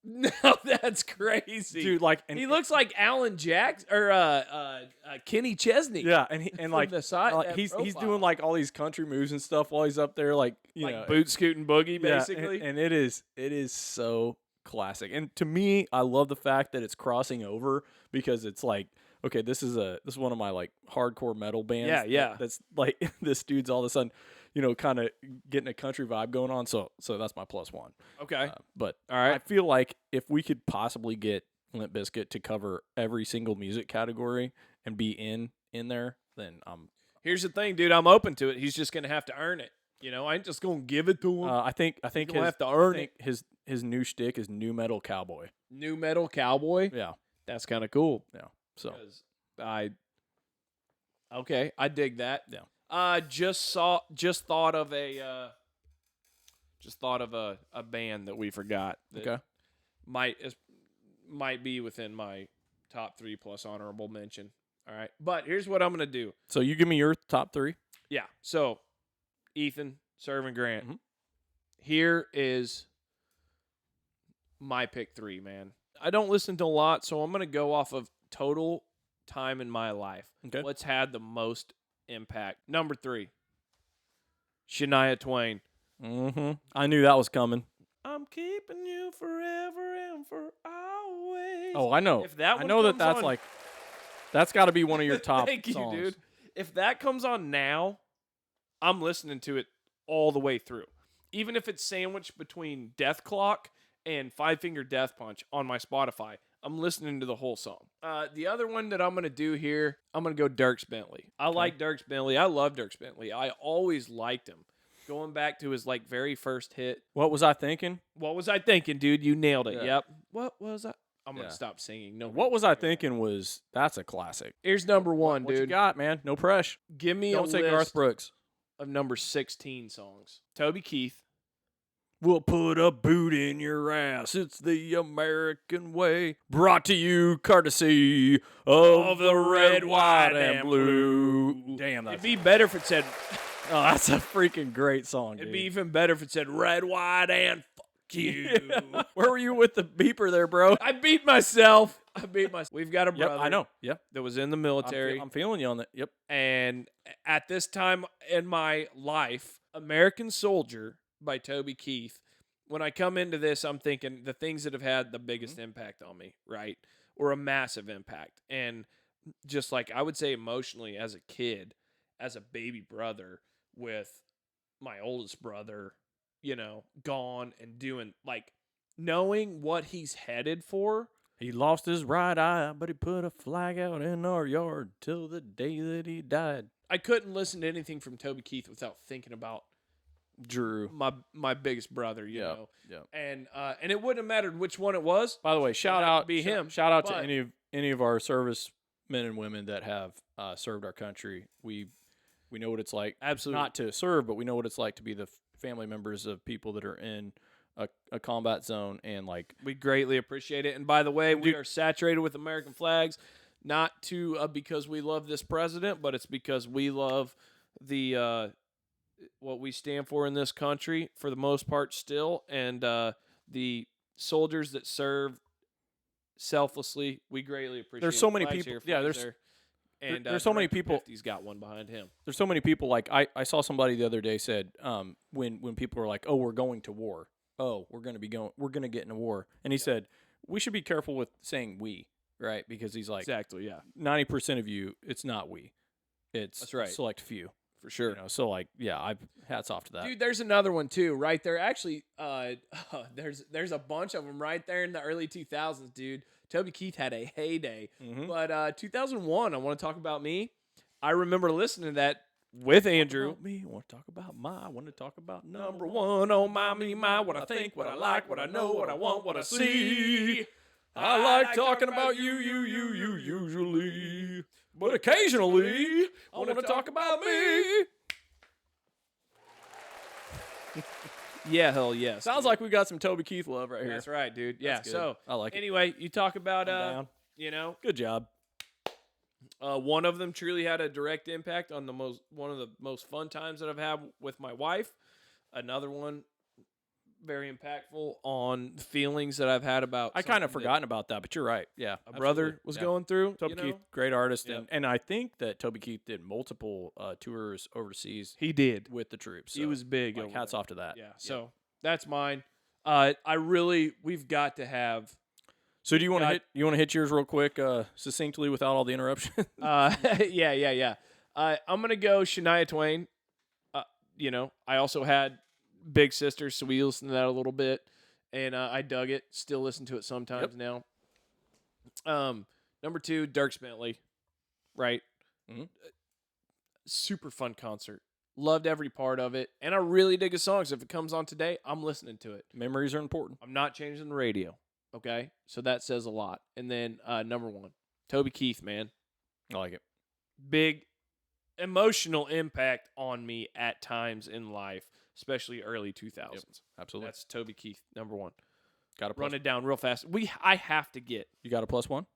B: No, that's crazy,
A: dude. Like,
B: he looks like Alan Jackson or Kenny Chesney.
A: Yeah, and like
B: the side,
A: like he's doing like all these country moves and stuff while he's up there, like you know,
B: boot scooting boogie, basically.
A: and it is so classic. And to me, I love the fact that it's crossing over, because it's like, okay, this is one of my like hardcore metal bands.
B: Yeah.
A: That's like this dude's all of a sudden, you know, kind of getting a country vibe going on. So that's my +1.
B: Okay.
A: But
B: all right,
A: I feel like if we could possibly get Limp Bizkit to cover every single music category and be in there, then
B: here's the thing, dude. I'm open to it. He's just gonna have to earn it. You know, I ain't just gonna give it to him.
A: I think
B: he'll have to earn it.
A: His new shtick is nu metal cowboy.
B: Nu metal cowboy.
A: Yeah,
B: that's kind of cool.
A: Yeah. So
B: I dig that.
A: Yeah.
B: Just thought of a band that we forgot. That
A: okay.
B: Might be within my top 3 plus honorable mention. All right, but here's what I'm gonna do.
A: So you give me your top 3.
B: Yeah. So, Ethan, Servant Grant.
A: Mm-hmm.
B: Here is my pick 3, man. I don't listen to a lot, so I'm gonna go off of total time in my life.
A: Okay.
B: What's had the most impact? Number 3, Shania Twain.
A: Mm-hmm. I knew that was coming.
B: I'm keeping you forever and for always.
A: Oh, I know.
B: If that
A: I know that's
B: on,
A: like, that's got to be one of your top
B: Thank
A: songs.
B: you, dude. If that comes on now, I'm listening to it all the way through. Even if it's sandwiched between Death Clock and Five Finger Death Punch on my Spotify, I'm listening to the whole song. The other one that I'm going to do here, I'm going to go Dierks Bentley. I like Dierks Bentley. I love Dierks Bentley. I always liked him. Going back to his like very first hit.
A: What was I thinking?
B: What was I thinking, dude? You nailed it.
A: Yeah.
B: Yep. What was I? I'm going to stop singing. No.
A: What was I thinking that's a classic.
B: Here's number 1,
A: what
B: dude.
A: you got, man? No pressure.
B: Give me
A: Don't
B: a
A: say
B: list
A: Garth Brooks.
B: of number 16 songs. Toby Keith.
A: We'll put a boot in your ass. It's the American way. Brought to you courtesy of the red, white, and blue. Damn,
B: it'd be better if it said.
A: Oh, that's a freaking great song, dude.
B: It'd be even better if it said red, white, and fuck you.
A: Yeah. Where were you with the beeper there, bro?
B: I beat myself. We've got a brother.
A: Yep, I know. Yep.
B: That was in the military.
A: I'm feeling you on that. Yep.
B: And at this time in my life, American Soldier by Toby Keith. When I come into this, I'm thinking the things that have had the biggest impact on me, right? Or a massive impact. And just like I would say emotionally as a kid, as a baby brother with my oldest brother, you know, gone and doing like knowing what he's headed for.
A: He lost his right eye, but he put a flag out in our yard till the day that he died.
B: I couldn't listen to anything from Toby Keith without thinking about
A: Drew,
B: my biggest brother, you know.
A: Yeah.
B: And it wouldn't have mattered which one it was.
A: By the way, shout out to any of our service men and women that have served our country. We know what it's like.
B: Absolutely.
A: Not to serve, but we know what it's like to be the family members of people that are in a combat zone, and like
B: we greatly appreciate it. And by the way, we are saturated with American flags, not to because we love this president, but it's because we love the what we stand for in this country for the most part still, and the soldiers that serve selflessly, we greatly appreciate.
A: There's so many people. Yeah, there's so many people.
B: He's got one behind him.
A: There's so many people. Like I saw somebody the other day said, when people are like, oh, we're going to war. Oh, we're going to get in a war. And he said, we should be careful with saying we, right? Because he's like,
B: exactly, yeah.
A: 90% of you, it's not we. It's
B: that's right.
A: Select few.
B: For sure.
A: You know, so like, yeah, hats off to that.
B: Dude, there's another one too, right there. Actually, there's a bunch of them right there in the early 2000s, dude. Toby Keith had a heyday.
A: Mm-hmm.
B: But 2001, I want to talk about me. I remember listening to that with Andrew.
A: Me, I want to talk about I want to talk about
B: number one on my, what I think, what I like, what I know, what I want, what I see.
A: I like talking about you usually. But occasionally, I want to talk about me.
B: Yeah, hell yes.
A: Sounds like we got some Toby Keith love right here.
B: That's right, dude. Yeah. So
A: I like it.
B: Anyway, you talk about
A: down.
B: Good
A: job.
B: One of them truly had a direct impact on one of the most fun times that I've had with my wife. Another one very impactful on feelings that I've had about.
A: I kind of forgotten about that, but you're right. Yeah,
B: a brother was going through.
A: Toby Keith, great artist, and I think that Toby Keith did multiple tours overseas.
B: He did
A: with the troops. So,
B: he was big.
A: Like, hats off to that.
B: Yeah. So that's mine. We've got to have.
A: So do you want to hit yours real quick, succinctly, without all the interruptions?
B: Yeah. I'm gonna go Shania Twain. I also had Big Sister, so we listened to that a little bit, and I dug it. Still listen to it sometimes now. Number 2, Dierks Bentley, right?
A: Mm-hmm.
B: Super fun concert. Loved every part of it, and I really dig his songs. If it comes on today, I'm listening to it.
A: Memories are important.
B: I'm not changing the radio. Okay, so that says a lot. And then number 1, Toby Keith, man.
A: I like it.
B: Big emotional impact on me at times in life, especially early 2000s.
A: Yep, absolutely.
B: That's Toby Keith, number 1.
A: Got to
B: run it down real fast. I have to get.
A: You got a +1?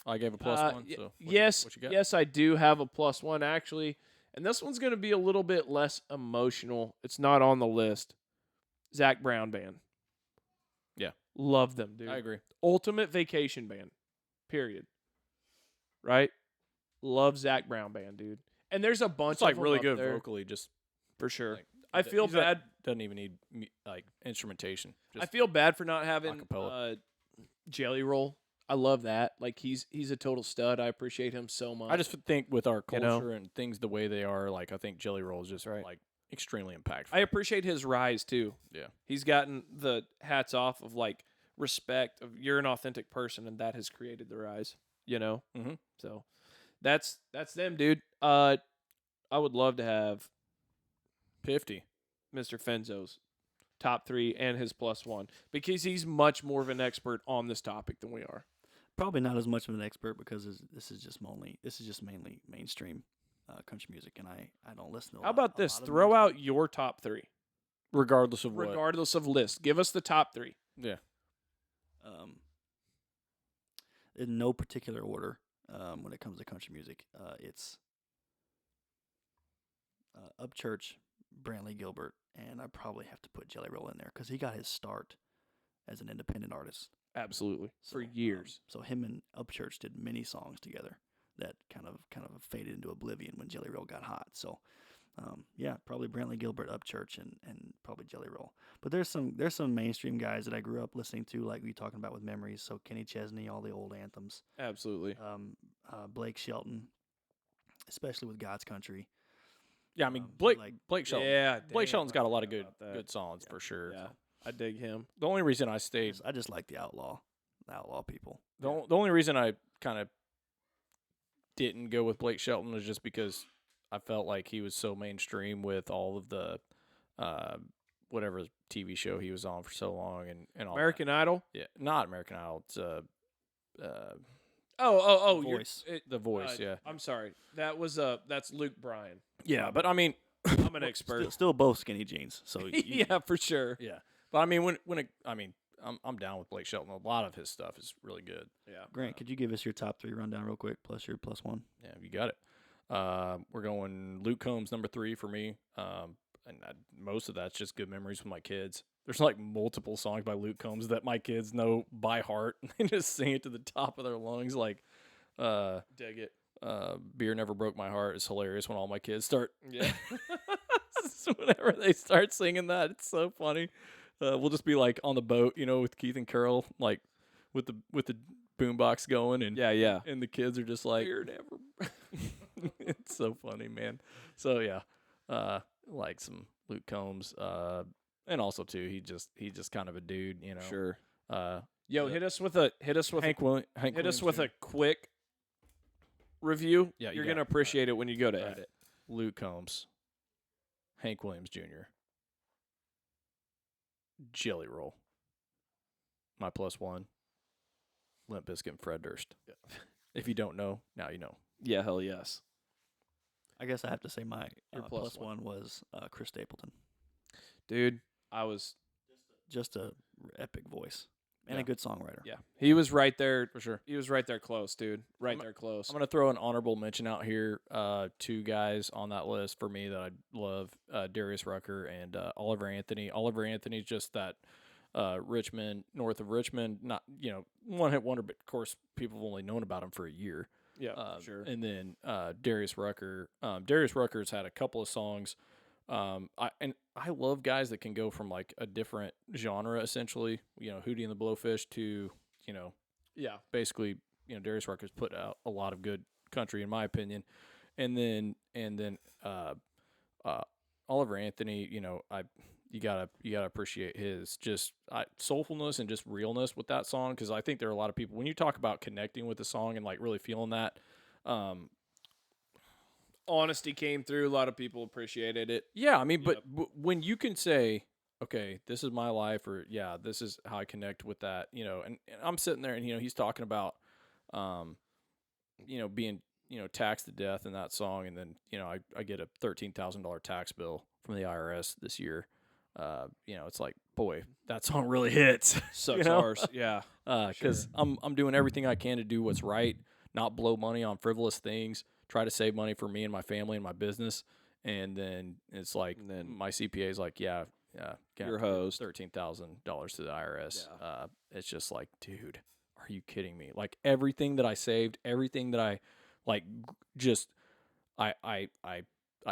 A: I gave a +1. So
B: yes,
A: what you got?
B: Yes, I do have a +1 actually, and this one's going to be a little bit less emotional. It's not on the list. Zac Brown Band.
A: Yeah,
B: love them, dude.
A: I agree.
B: Ultimate vacation band. Period. Right? Love Zac Brown Band, dude. And there's a bunch
A: it's like
B: of
A: really
B: them
A: good
B: there.
A: vocally, just
B: for sure.
A: Like,
B: I feel bad.
A: Doesn't even need like instrumentation.
B: I feel bad for not having
A: acapella.
B: Jelly Roll. I love that. Like he's a total stud. I appreciate him so much.
A: I just think with our culture and things the way they are, like I think Jelly Roll is just like extremely impactful.
B: I appreciate his rise too.
A: Yeah,
B: he's gotten the hats off of like respect of you're an authentic person, and that has created the rise.
A: Mm-hmm.
B: So that's them, dude. I would love to have
A: 50
B: Mr. Fenzo's top 3 and his +1 because he's much more of an expert on this topic than we are.
C: Probably not as much of an expert because this is just mainly mainstream country music, and I don't listen to.
B: How about this? Throw out your top 3,
A: regardless of what.
B: Regardless of list, give us the top 3.
A: Yeah.
C: In no particular order, when it comes to country music, it's Upchurch, Brantley Gilbert, and I probably have to put Jelly Roll in there because he got his start as an independent artist.
B: Absolutely, for years.
C: So him and Upchurch did many songs together that kind of faded into oblivion when Jelly Roll got hot. So, probably Brantley Gilbert, Upchurch, and probably Jelly Roll. But there's some mainstream guys that I grew up listening to, like we talking about with Memories. So Kenny Chesney, all the old anthems.
B: Absolutely.
C: Blake Shelton, especially with God's Country.
A: Yeah, I mean Blake Shelton.
B: Yeah,
A: Blake Shelton's got a lot of good songs for sure.
B: Yeah, I dig him.
A: The only reason I stayed,
C: I just like the outlaw people.
A: The only reason I kind of didn't go with Blake Shelton was just because I felt like he was so mainstream with all of the whatever TV show he was on for so long and all
B: American Idol.
A: Yeah, not American Idol. It's
C: Voice.
A: The Voice. Yeah,
B: I'm sorry. That's Luke Bryan.
A: Yeah, but I mean,
B: I'm an expert.
C: Still both skinny jeans. So
B: yeah, for sure.
A: Yeah, but I mean, I'm down with Blake Shelton. A lot of his stuff is really good.
B: Yeah.
C: Grant, could you give us your top 3 rundown real quick, plus your +1?
A: Yeah, you got it. We're going Luke Combs number 3 for me. Most of that's just good memories with my kids. There's like multiple songs by Luke Combs that my kids know by heart. They just sing it to the top of their lungs. Like,
B: dig it.
A: Beer Never Broke My Heart is hilarious when all my kids start.
B: Yeah.
A: Whenever they start singing that, it's so funny. We'll just be like on the boat, with Keith and Carol, like with the boombox going, and and the kids are just like,
B: Beer Never.
A: It's so funny, man. So yeah, like some Luke Combs, and also too, he just kind of a dude,
B: Sure. Hit us with a quick review.
A: Yeah,
B: you're gonna appreciate it when you go to edit.
A: Luke Combs, Hank Williams Jr., Jelly Roll, my +1, Limp Bizkit and Fred Durst.
B: Yeah.
A: If you don't know, now you know.
B: Yeah, hell yes.
C: I guess I have to say my
B: Your
C: plus one was Chris Stapleton.
B: Dude, I was
C: just a epic voice and a good songwriter.
B: Yeah, he was right there
A: for sure.
B: He was right there close, dude. Right there close.
A: I'm gonna throw an honorable mention out here. Two guys on that list for me that I love: Darius Rucker and Oliver Anthony. Oliver Anthony's just that Richmond, north of Richmond, not one-hit wonder, but of course people have only known about him for a year.
B: Yeah, sure.
A: And then Darius Rucker. Darius Rucker's had a couple of songs. I love guys that can go from like a different genre, essentially, Hootie and the Blowfish to, basically, Darius Rucker's put out a lot of good country, in my opinion. And then Oliver Anthony, you gotta appreciate his just soulfulness and just realness with that song, because I think there are a lot of people, when you talk about connecting with the song and like really feeling that,
B: honesty came through. A lot of people appreciated it.
A: Yeah, I mean, but when you can say, okay, this is my life, or this is how I connect with that, and I'm sitting there and he's talking about, being taxed to death in that song, and then I get a $13,000 tax bill from the IRS this year. It's like, boy, that song really hits.
B: Sucks ours, yeah.
A: Because I'm doing everything I can to do what's right, not blow money on frivolous things, try to save money for me and my family and my business, and then it's like, my CPA is like, you're
B: hosed.
A: $13,000 to the IRS. Yeah. It's just like, dude, are you kidding me? Like everything that I saved, everything that I like, just I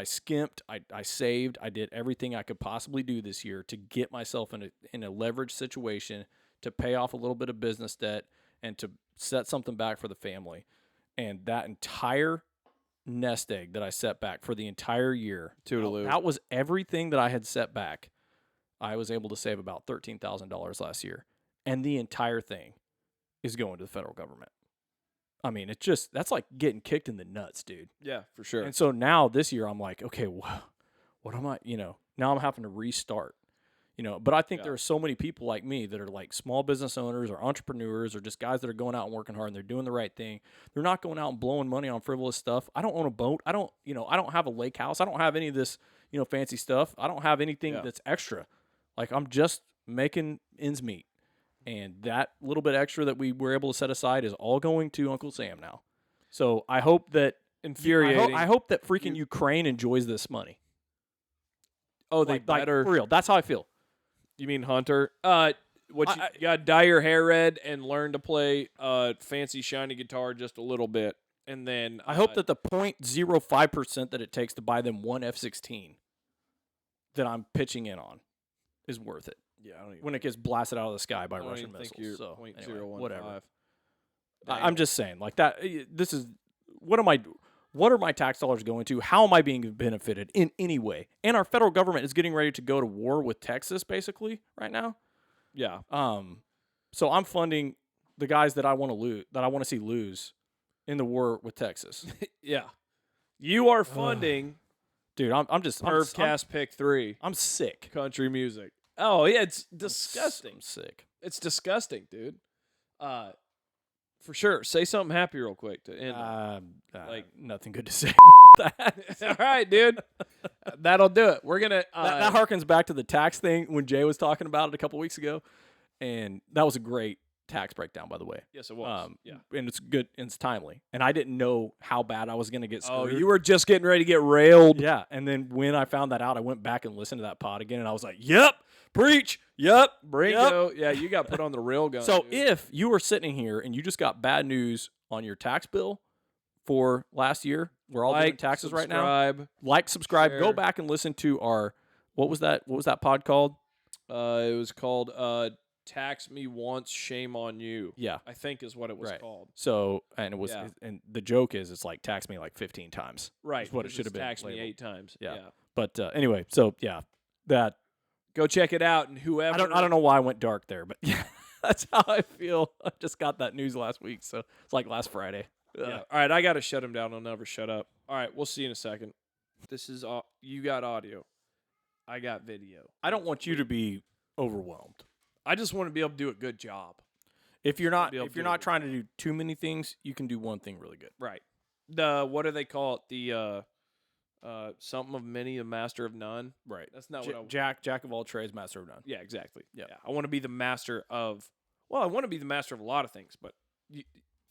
A: skimped, I saved, I did everything I could possibly do this year to get myself in a leveraged situation to pay off a little bit of business debt and to set something back for the family. And that entire nest egg that I set back for the entire year, that was everything that I had set back. I was able to save about $13,000 last year, and the entire thing is going to the federal government. I mean, that's like getting kicked in the nuts, dude.
B: Yeah, for sure.
A: And so now this year I'm like, okay, what am I, now I'm having to restart, but I think there are so many people like me that are like small business owners or entrepreneurs or just guys that are going out and working hard and they're doing the right thing. They're not going out and blowing money on frivolous stuff. I don't own a boat. I don't have a lake house. I don't have any of this, fancy stuff. I don't have anything that's extra. Like I'm just making ends meet. And that little bit extra that we were able to set aside is all going to Uncle Sam now. So I hope that
B: infuriating.
A: I hope that freaking Ukraine enjoys this money.
B: Oh, they better.
A: For real. That's how I feel.
B: You mean Hunter? You gotta dye your hair red and learn to play fancy shiny guitar just a little bit, and then
A: I hope that the 0.05% that it takes to buy them one F-16 that I'm pitching in on is worth it.
B: Yeah, I don't even
A: when it gets blasted out of the sky by Russian missiles. So anyway, whatever. I'm just saying, like that. This is what are my tax dollars going to? How am I being benefited in any way? And our federal government is getting ready to go to war with Texas, basically, right now.
B: Yeah.
A: So I'm funding the guys that I want to lose, that I want to see lose in the war with Texas.
B: Yeah. You are funding,
A: dude. I'm just
B: Purvcast pick 3.
A: I'm sick.
B: Country music. Oh yeah, it's disgusting.
A: I'm sick.
B: It's disgusting, dude. For sure. Say something happy real quick to end.
A: Like nothing good to say about that.
B: All right, dude. That'll do it. We're gonna.
A: That harkens back to the tax thing when Jay was talking about it a couple weeks ago, and that was a great tax breakdown, by the way.
B: Yes, it was. Yeah,
A: and it's good and it's timely. And I didn't know how bad I was gonna get screwed.
B: Oh, you were just getting ready to get railed.
A: Yeah, and then when I found that out, I went back and listened to that pod again, and I was like, "Yep, preach, yep,
B: Brinko."
A: Yep.
B: Yeah, you got put on the rail gun.
A: So
B: dude.
A: if you were sitting here and you just got bad news on your tax bill for last year, we're all doing taxes right now. Subscribe,
B: share.
A: Go back and listen to our what was that pod called?
B: It was called Tax Me Once, Shame on You.
A: Yeah.
B: I think is what it was called.
A: So, and it was, and the joke is it's like tax me like 15 times.
B: Right.
A: Is what it should have been.
B: Tax me
A: labeled.
B: 8 times.
A: Yeah.
B: Yeah.
A: But anyway, so yeah, that.
B: Go check it out, and whoever.
A: I don't know why I went dark there, but yeah, that's how I feel. I just got that news last week, so it's like last Friday.
B: Yeah. All right, I got to shut him down. He'll never shut up. All right, we'll see you in a second. This is you got audio. I got video.
A: I don't want you to be overwhelmed.
B: I just want to be able to do a good job.
A: If you're not trying to do too many things, you can do one thing really good.
B: Right. what do they call it? The something of many, a master of none.
A: Right.
B: That's not
A: Jack of all trades, master of none.
B: Yeah, exactly. Yeah. I want to be the master of. Well, I want to be the master of a lot of things, but you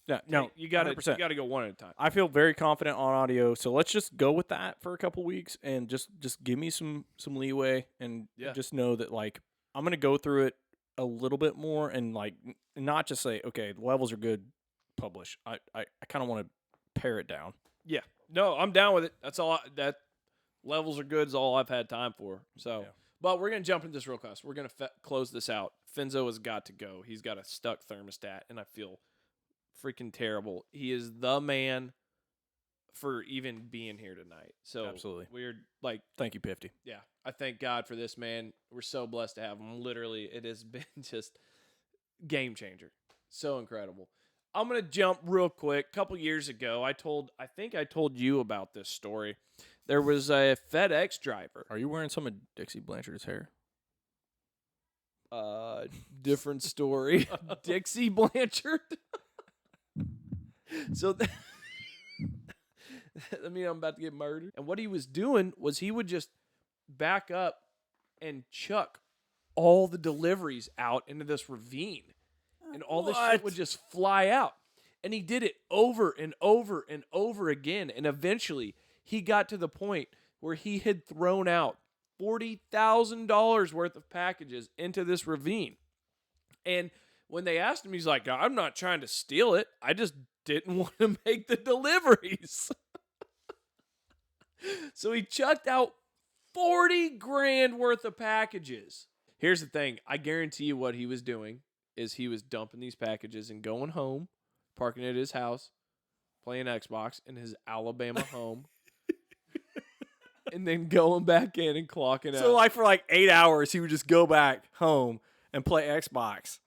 B: got to go one at a time.
A: I feel very confident on audio, so let's just go with that for a couple weeks and just give me some leeway and just know that like I'm gonna go through it a little bit more and like not just say okay, the levels are good, publish. I kind of want to pare it down.
B: Yeah. No, I'm down with it. That's all. That levels are good is all I've had time for. So, but we're gonna jump into this real fast. We're gonna close this out. Finzo has got to go. He's got a stuck thermostat, and I feel freaking terrible. He is the man for even being here tonight. So
A: absolutely,
B: we're like,
A: thank you, Pifty.
B: Yeah, I thank God for this man. We're so blessed to have him. Literally, it has been just game changer. So incredible. I'm gonna jump real quick. A couple years ago, I think I told you about this story. There was a FedEx driver.
A: Are you wearing some of Dixie Blanchard's hair?
B: Different story. Dixie Blanchard. So I mean, I'm about to get murdered. And what he was doing was he would just back up and chuck all the deliveries out into this ravine. And all this shit would just fly out. And he did it over and over and over again. And eventually, he got to the point where he had thrown out $40,000 worth of packages into this ravine. And when they asked him, he's like, I'm not trying to steal it. I just didn't want to make the deliveries. So he chucked out 40 grand worth of packages. Here's the thing. I guarantee you what he was doing is he was dumping these packages and going home, parking at his house, playing Xbox in his Alabama home, and then going back in and clocking out.
A: So like for like 8 hours, he would just go back home and play Xbox.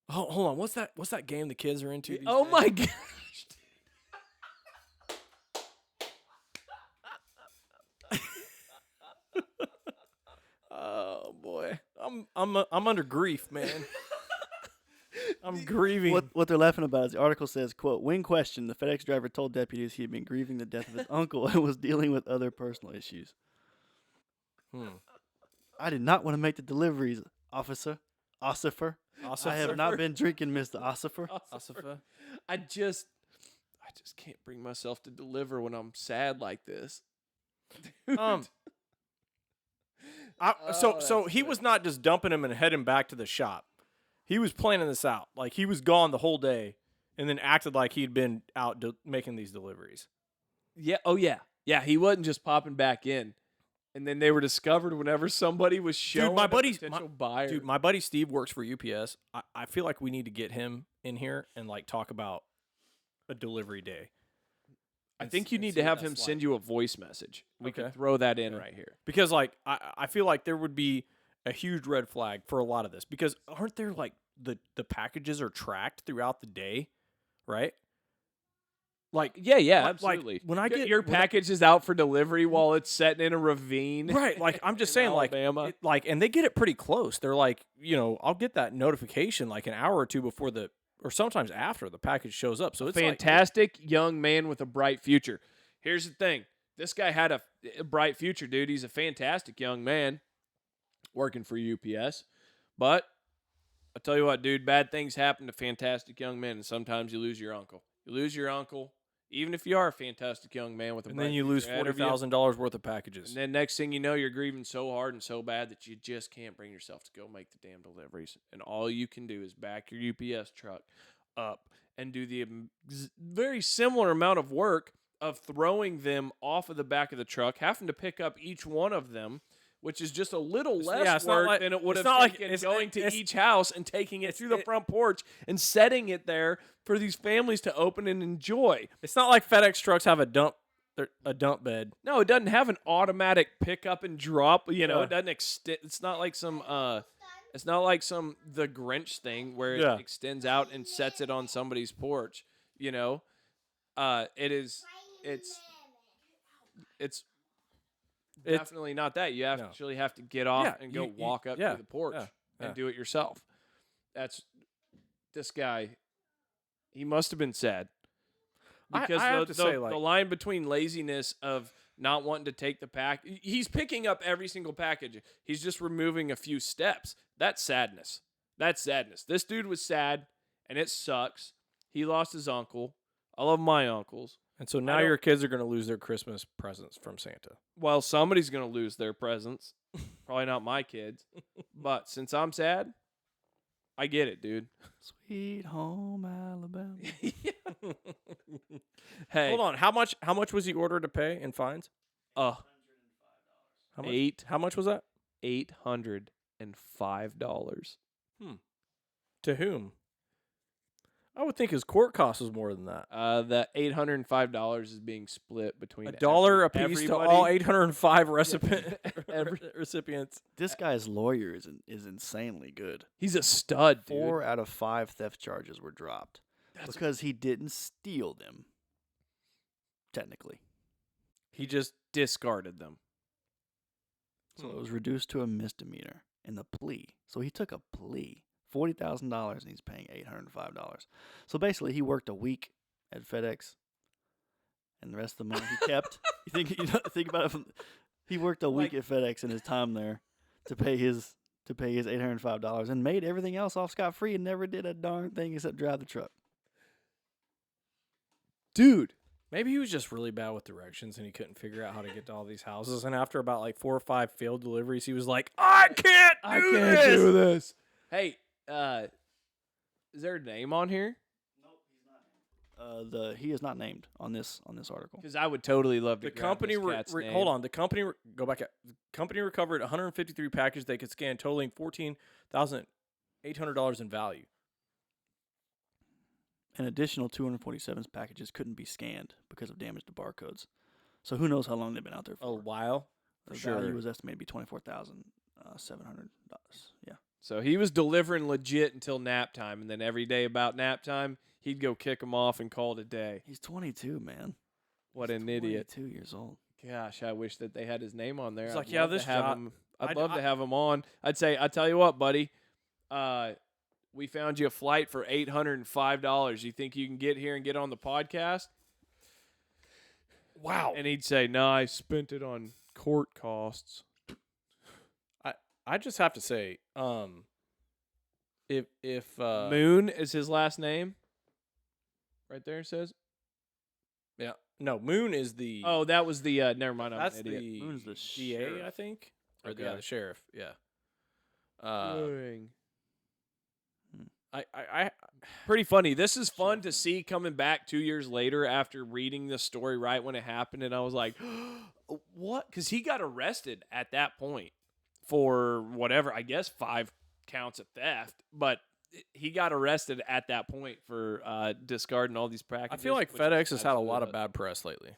A: Oh, hold on. What's that game the kids are into these days?
B: My gosh.
A: Oh boy. I'm under grief, man. I'm grieving.
C: What they're laughing about is the article says, quote, when questioned, the FedEx driver told deputies he had been grieving the death of his uncle and was dealing with other personal issues. I did not want to make the deliveries, officer. Ossifer. I have not been drinking, Mr. Ossifer.
B: I just can't bring myself to deliver when I'm sad like this. Dude.
A: So he was not just dumping him and heading back to the shop. He was planning this out. Like, he was gone the whole day and then acted like he'd been out making these deliveries.
B: Yeah. Oh, yeah. Yeah, he wasn't just popping back in. And then they were discovered whenever somebody was showing a potential buyer.
A: Dude, my buddy Steve works for UPS. I feel like we need to get him in here and, like, talk about a delivery day.
B: I think you need to have him send you a voice message. We could throw that in right here.
A: Because, like, I feel like there would be a huge red flag for a lot of this. Because aren't there, like, the packages are tracked throughout the day, right? Like,
B: yeah, absolutely.
A: Like, when I get
B: your package is out for delivery while it's setting in a ravine,
A: right? Like, I'm just saying,
B: Alabama.
A: and they get it pretty close. They're like, I'll get that notification like an hour or two before or sometimes after the package shows up. So it's
B: fantastic young man with a bright future. Here's the thing: this guy had a bright future, dude. He's a fantastic young man working for UPS, but I tell you what, dude, bad things happen to fantastic young men, and sometimes you lose your uncle. You lose your uncle. Even if you are a fantastic young man with a
A: and then you lose $40,000 worth of packages.
B: And then next thing you know, you're grieving so hard and so bad that you just can't bring yourself to go make the damn deliveries. And all you can do is back your UPS truck up and do the very similar amount of work of throwing them off of the back of the truck, having to pick up each one of them, which is just a little less work than it would have taken going to each house and taking it through the front porch and setting it there for these families to open and enjoy.
A: It's not like FedEx trucks have a dump bed.
B: No, it doesn't have an automatic pick up and drop. It doesn't extend. It's not like some the Grinch thing where it extends out and sets it on somebody's porch. It's definitely not that. You actually have to get off and go walk up to the porch and do it yourself. This guy. He must have been sad. Because
A: I have to say, like,
B: the line between laziness of not wanting to take the pack, he's picking up every single package. He's just removing a few steps. That's sadness. This dude was sad, and it sucks. He lost his uncle. I love my uncles.
A: and so now your kids are going to lose their Christmas presents from Santa.
B: Well, somebody's going to lose their presents. Probably not my kids. But since I'm sad, I get it, dude.
C: Sweet home Alabama.
B: Hey,
A: Hold on. How much was he ordered to pay in fines?
B: $805.
A: How much was that?
B: $805.
A: To whom? I would think his court cost was more than that.
B: That $805 is being split between
A: $1 a piece to all 805 recipients.
C: This guy's lawyer is insanely good.
B: He's a stud, dude.
C: 4 out of 5 theft charges were dropped because he didn't steal them. Technically,
A: He just
B: discarded them.
C: so it was reduced to a misdemeanor in the plea. So he took a plea, $40,000, and he's paying $805. So basically, he worked a week at FedEx, and the rest of the money he kept. Think about it. He worked a week at FedEx in his time there to pay his $805 and made everything else off scot-free and never did a darn thing except drive the truck.
B: Dude.
A: maybe he was just really bad with directions and he couldn't figure out how to get to all these houses. And after about like 4 or 5 failed deliveries, he was like, I can't do this.
B: Hey, is there a name on here?
C: Nope, he's not named. He is not named on this article.
B: Because I would totally love to.
A: The company hold on. The company go back. The company recovered 153 packages they could scan, totaling $14,800 in value.
C: An additional 247 packages couldn't be scanned because of damage to barcodes. So who knows how long they've been out there for?
A: A while.
C: The value was estimated to be $24,700. Yeah.
B: So he was delivering legit until nap time, and then every day about nap time, he'd go kick them off and call it a day.
C: He's 22, man.
B: What an idiot.
C: 22 years old.
B: Gosh, I wish that they had his name on there.
A: He's like, yeah, this job.
B: I'd love to have him on. I'd say, I tell you what, buddy. We found you a flight for $805. You think you can get here and get on the podcast?
A: Wow.
B: And he'd say, no, I spent it on court costs.
A: I just have to say, if
B: Moon is his last name, right there it says.
A: Yeah, no, Moon is the.
B: Oh, that was the. Never mind, I'm
A: that's
B: an idiot.
C: Moon's the
A: DA,
C: sheriff.
A: I think, or
B: Okay.
A: the sheriff. Yeah.
B: Dang.
A: I
B: Pretty funny. This is fun to see coming back 2 years later after reading the story right when it happened, and I was like, what? Because he got arrested at that point for whatever, I guess 5 counts of theft, but he got arrested at that point for discarding all these packages.
A: I feel like FedEx has had a lot of bad press lately.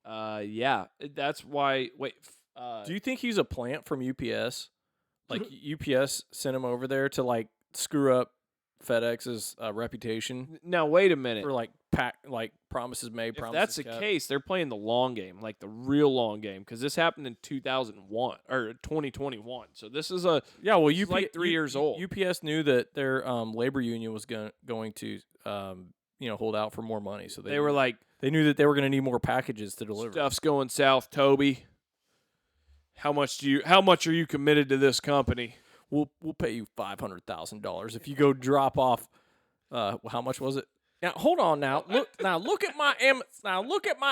B: Yeah, that's why. Wait,
A: do you think he's a plant from UPS? Like UPS sent him over there to like screw up FedEx's reputation
B: now wait a minute.
A: for like promises made.
B: If that's the case, they're playing the long game, like the real long game, because this happened in 2001 or 2021. So this is like 3 years old.
A: UPS knew that their labor union was going to hold out for more money, so
B: they were like,
A: they knew that they were going to need more packages to deliver.
B: Stuff's going south, Toby. How much are you committed to this company?
A: We'll pay you $500,000 if you go drop off. How much was it? Now hold on. Look at my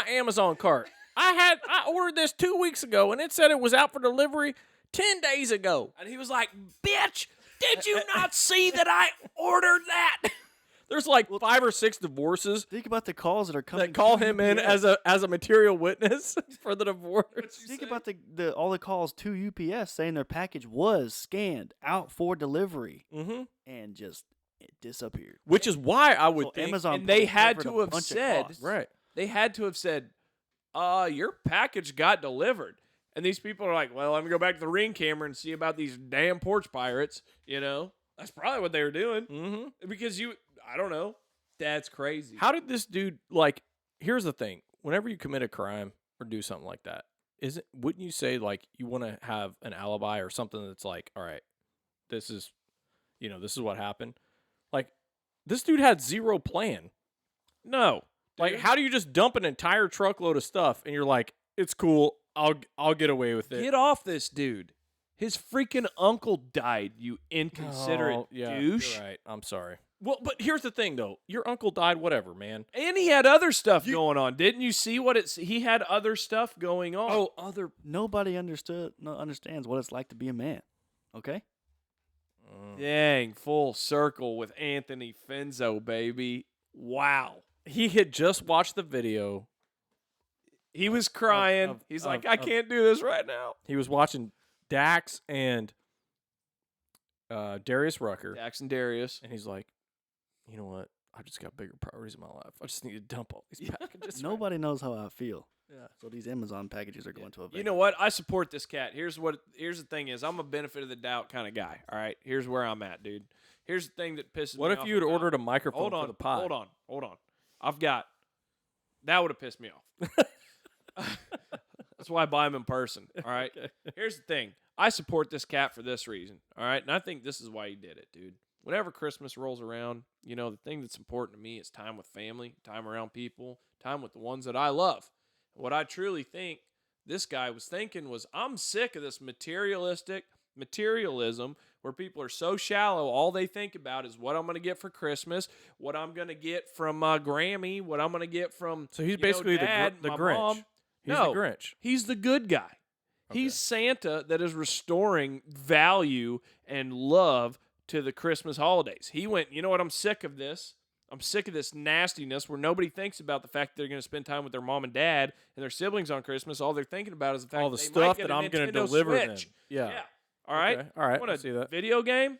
A: Amazon cart. I ordered this 2 weeks ago, and it said it was out for delivery 10 days ago.
B: And he was like, "Bitch, did you not see that I ordered that?"
A: There's like 5 or 6 divorces
C: Think about the calls that are coming.
A: that call
C: to
A: him in
C: UPS.
A: as a material witness for the divorce.
C: Think about all the calls to UPS saying their package was scanned out for delivery and just it disappeared.
A: Which is why I would
C: So
A: think
C: Amazon
B: And they had
C: covered
B: to
C: a
B: have
C: bunch of
B: said,
C: costs.
A: right.
B: They had to have said, your package got delivered. And these people are like, well, let me go back to the Ring camera and see about these damn porch pirates. You know, that's probably what they were doing.
A: Mm-hmm.
B: Because I don't know. That's crazy.
A: How did this dude like? Here's the thing: whenever you commit a crime or do something like that, wouldn't you say like you want to have an alibi or something that's like, all right, this is what happened. Like this dude had zero plan.
B: No.
A: Like, how do you just dump an entire truckload of stuff and you're like, it's cool, I'll get away with it?
B: Get off this dude. His freaking uncle died, you inconsiderate douche.
A: You're right. I'm sorry. Well, but here's the thing, though. Your uncle died, whatever, man.
B: And he had other stuff going on. Didn't you see what he had other stuff going on?
C: Nobody understands what it's like to be a man. Okay?
B: Dang, full circle with Anthony Finzo, baby. Wow.
A: He had just watched the video.
B: He was crying. He's like, I can't do this right now.
A: He was watching Dax and Darius Rucker.
B: Dax and Darius.
A: And he's like, you know what? I've just got bigger priorities in my life. I just need to dump all these packages.
C: Nobody knows how I feel.
A: Yeah.
C: So these Amazon packages are going to a vendor.
B: You know what? I support this cat. Here's the thing is, I'm a benefit of the doubt kind of guy. All right? Here's where I'm at, dude. Here's the thing that pisses me off.
A: What if you had ordered a microphone for the pod?
B: Hold on. That would have pissed me off. That's why I buy them in person. All right? Okay. Here's the thing. I support this cat for this reason. All right? And I think this is why he did it, dude. Whenever Christmas rolls around, you know, the thing that's important to me is time with family, time around people, time with the ones that I love. What I truly think this guy was thinking was, I'm sick of this materialism where people are so shallow. All they think about is what I'm going to get for Christmas, what I'm going to get from Grammy, what I'm going to get from
A: So he's basically
B: Dad,
A: the
B: my
A: Grinch.
B: mom.
A: He's the Grinch.
B: He's the good guy. Okay. He's Santa that is restoring value and love to the Christmas holidays. He went, you know what, I'm sick of this. I'm sick of this nastiness where nobody thinks about the fact that they're going to spend time with their mom and dad and their siblings on Christmas. All they're thinking about is the fact
A: all the
B: that they
A: stuff
B: might get
A: that I'm
B: going to
A: deliver
B: Switch.
A: them. Yeah.
B: All right.
A: Okay. All right.
B: Want
A: I see that.
B: Video game?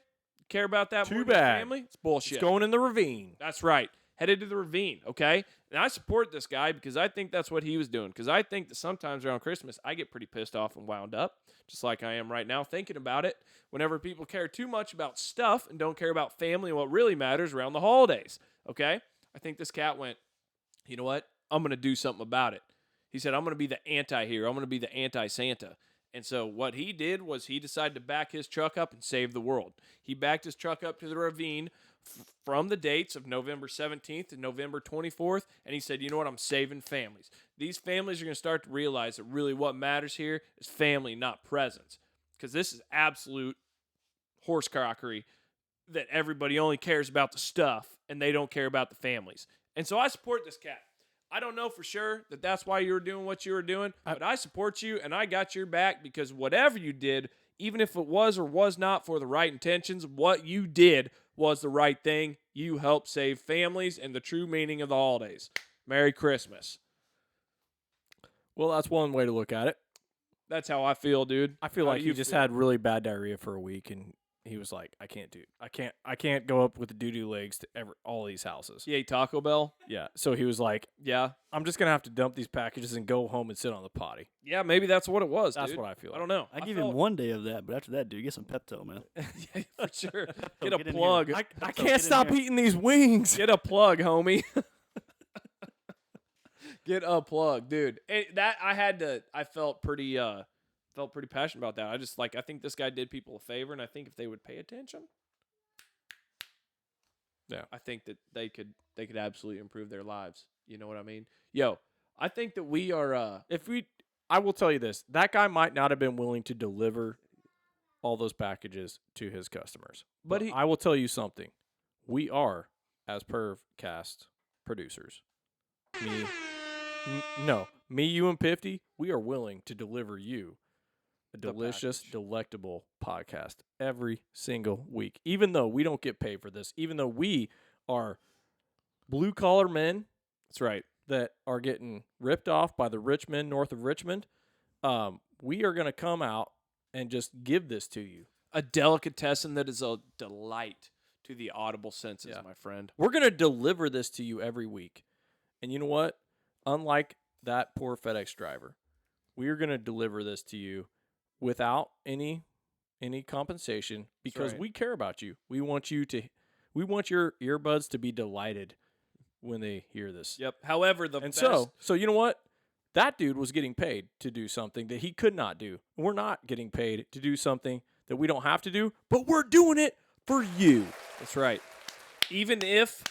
B: Care about that?
A: Too
B: more than
A: bad.
B: Family? It's bullshit.
A: It's going in the ravine.
B: That's right. Headed to the ravine, okay? And I support this guy because I think that's what he was doing. Because I think that sometimes around Christmas, I get pretty pissed off and wound up, just like I am right now thinking about it, whenever people care too much about stuff and don't care about family and what really matters around the holidays, okay? I think this cat went, you know what? I'm going to do something about it. He said, I'm going to be the anti-hero. I'm going to be the anti-Santa. And so what he did was he decided to back his truck up and save the world. He backed his truck up to the ravine from the dates of November 17th to November 24th, and he said, you know what, I'm saving families. These families are going to start to realize that really what matters here is family, not presents. Because this is absolute horsecrockery that everybody only cares about the stuff, and they don't care about the families. And so I support this cat. I don't know for sure that that's why you were doing what you were doing, but I support you, and I got your back because whatever you did, even if it was or was not for the right intentions, what you did was the right thing. You helped save families and the true meaning of the holidays. Merry Christmas.
A: Well, that's one way to look at it.
B: That's how I feel, dude.
A: I feel like he just had really bad diarrhea for a week, and he was like, I can't go up with the doo-doo legs to all these houses.
B: He ate Taco Bell?
A: Yeah. So he was like,
B: yeah,
A: I'm just going to have to dump these packages and go home and sit on the potty.
B: Yeah, maybe that's what it was,
A: That's
B: dude.
A: what I feel like.
B: I don't know.
C: I give him one day of that, but after that, dude, get some Pepto, man.
B: Yeah, for sure. Get
C: Get
B: a
C: in
B: plug.
C: here.
A: I can't stop eating these wings.
B: Get a plug, homie. Get a plug, dude. And that I felt pretty passionate about that. I think this guy did people a favor, and I think if they would pay attention,
A: yeah,
B: I think that they could absolutely improve their lives. You know what I mean? Yo, I think that we are
A: I will tell you this. That guy might not have been willing to deliver all those packages to his customers. But I will tell you something. We are, as Purvcast producers, me, you, and Pifty, we are willing to deliver you a delicious, delectable podcast every single week. Even though we don't get paid for this, even though we are blue-collar men.
B: That's right.
A: That are getting ripped off by the rich men north of Richmond, we are going to come out and just give this to you.
B: A delicatessen that is a delight to the audible senses, my friend.
A: We're going to deliver this to you every week. And you know what? Unlike that poor FedEx driver, we are going to deliver this to you without any compensation because we care about you. We want your earbuds to be delighted when they hear this.
B: Yep. However,
A: so you know what? That dude was getting paid to do something that he could not do. We're not getting paid to do something that we don't have to do, but we're doing it for you.
B: That's right. Even if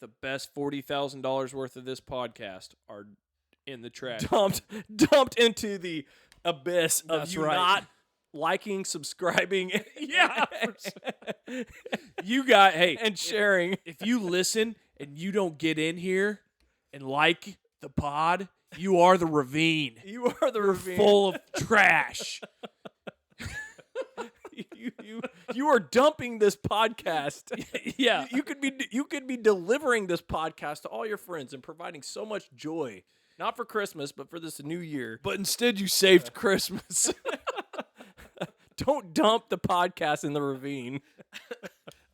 B: the best $40,000 worth of this podcast are in the trash.
A: Dumped into the abyss of
B: That's
A: you
B: right.
A: not liking, subscribing,
B: Yeah. You got, hey,
A: and sharing.
B: if you listen and you don't get in here and like the pod, you are the ravine.
A: You are the ravine.
B: Full of trash.
A: You are dumping this podcast.
B: Yeah.
A: You could be delivering this podcast to all your friends and providing so much joy. Not for Christmas, but for this new year.
B: But instead you saved Christmas.
A: Don't dump the podcast in the ravine.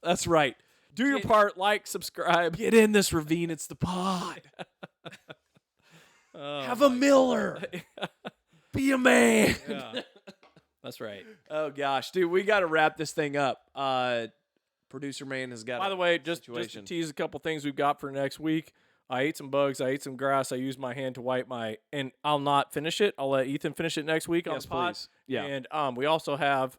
B: That's right.
A: Do your part, like, subscribe.
B: Get in this ravine. It's the pod. Have a Miller. Be a man.
A: Yeah. That's right.
B: Oh, gosh. Dude, we got to wrap this thing up. Producer man has got
A: By the way, just to tease a couple things we've got for next week. I ate some bugs. I ate some grass. I used my hand to wipe my, and I'll not finish it. I'll let Ethan finish it next week on the pod.
B: Please. Yeah.
A: And we also have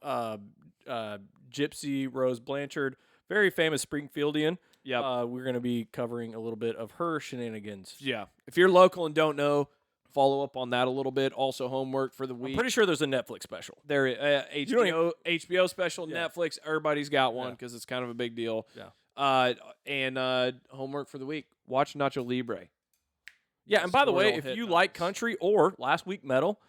A: Gypsy Rose Blanchard, very famous Springfieldian.
B: Yep.
A: We're going to be covering a little bit of her shenanigans.
B: Yeah. If you're local and don't know, follow up on that a little bit. Also, homework for the week.
A: I'm pretty sure there's a Netflix special.
B: There, HBO special,
A: Yeah.
B: Netflix. Everybody's got one because it's kind of a big deal.
A: Yeah.
B: And homework for the week: watch Nacho Libre.
A: Yeah, and by the way,
B: Squirrel
A: if
B: hit
A: you
B: numbers.
A: like country or last week metal,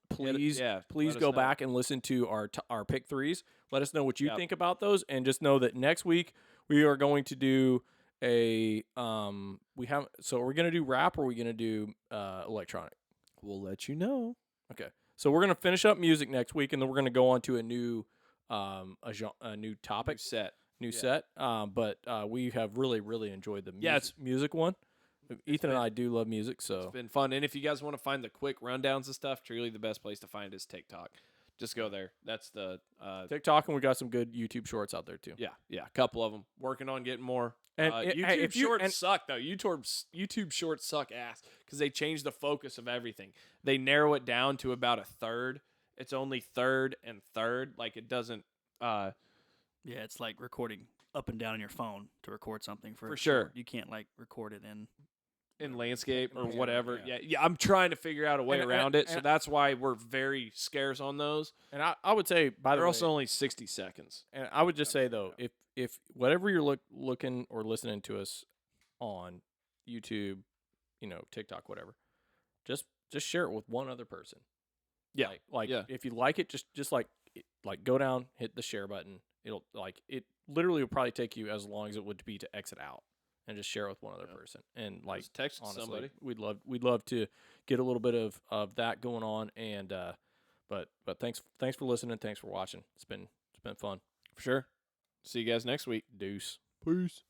A: please
B: let us
A: go
B: know.
A: back and listen to our pick threes. Let us know what you
B: Yep.
A: think about those, and just know that next week we are going to do a so are we going to do rap or are we going to do electronic?
B: We'll let you know.
A: Okay, so we're going to finish up music next week, and then we're going to go on to a new new topic new set. But we have really enjoyed the music one. Ethan and I do love music, so
B: It's been fun. And if you guys want to find the quick rundowns and stuff, truly the best place to find is TikTok. Just go there. That's the
A: TikTok, and we got some good YouTube shorts out there too.
B: yeah, a couple of them. Working on getting more.
A: And
B: YouTube shorts suck though. YouTube shorts suck ass because they change the focus of everything. They narrow it down to about a third. It's only third and third. Like it doesn't.
C: Yeah, it's like recording up and down on your phone to record something for
B: sure.
C: You can't like record it in
B: landscape or
A: Yeah,
B: whatever.
A: yeah.
B: Yeah. I'm trying to figure out a way
A: And-
B: around it. So
A: and-
B: that's why we're very scarce on those.
A: And I would say, by the
B: They're
A: way,
B: also only 60 seconds.
A: and I would just say though, if whatever you're looking or listening to us on YouTube, TikTok, whatever, just share it with one other person.
B: Yeah.
A: Like
B: Yeah.
A: if you like it, just like go down, hit the share button. It'll it literally will probably take you as long as it would be to exit out and just share it with one other person. And like
B: Just text
A: honestly,
B: somebody.
A: we'd love to get a little bit of that going on. And but thanks for listening. Thanks for watching. It's been fun.
B: For sure. See you guys next week.
A: Deuce.
B: Peace.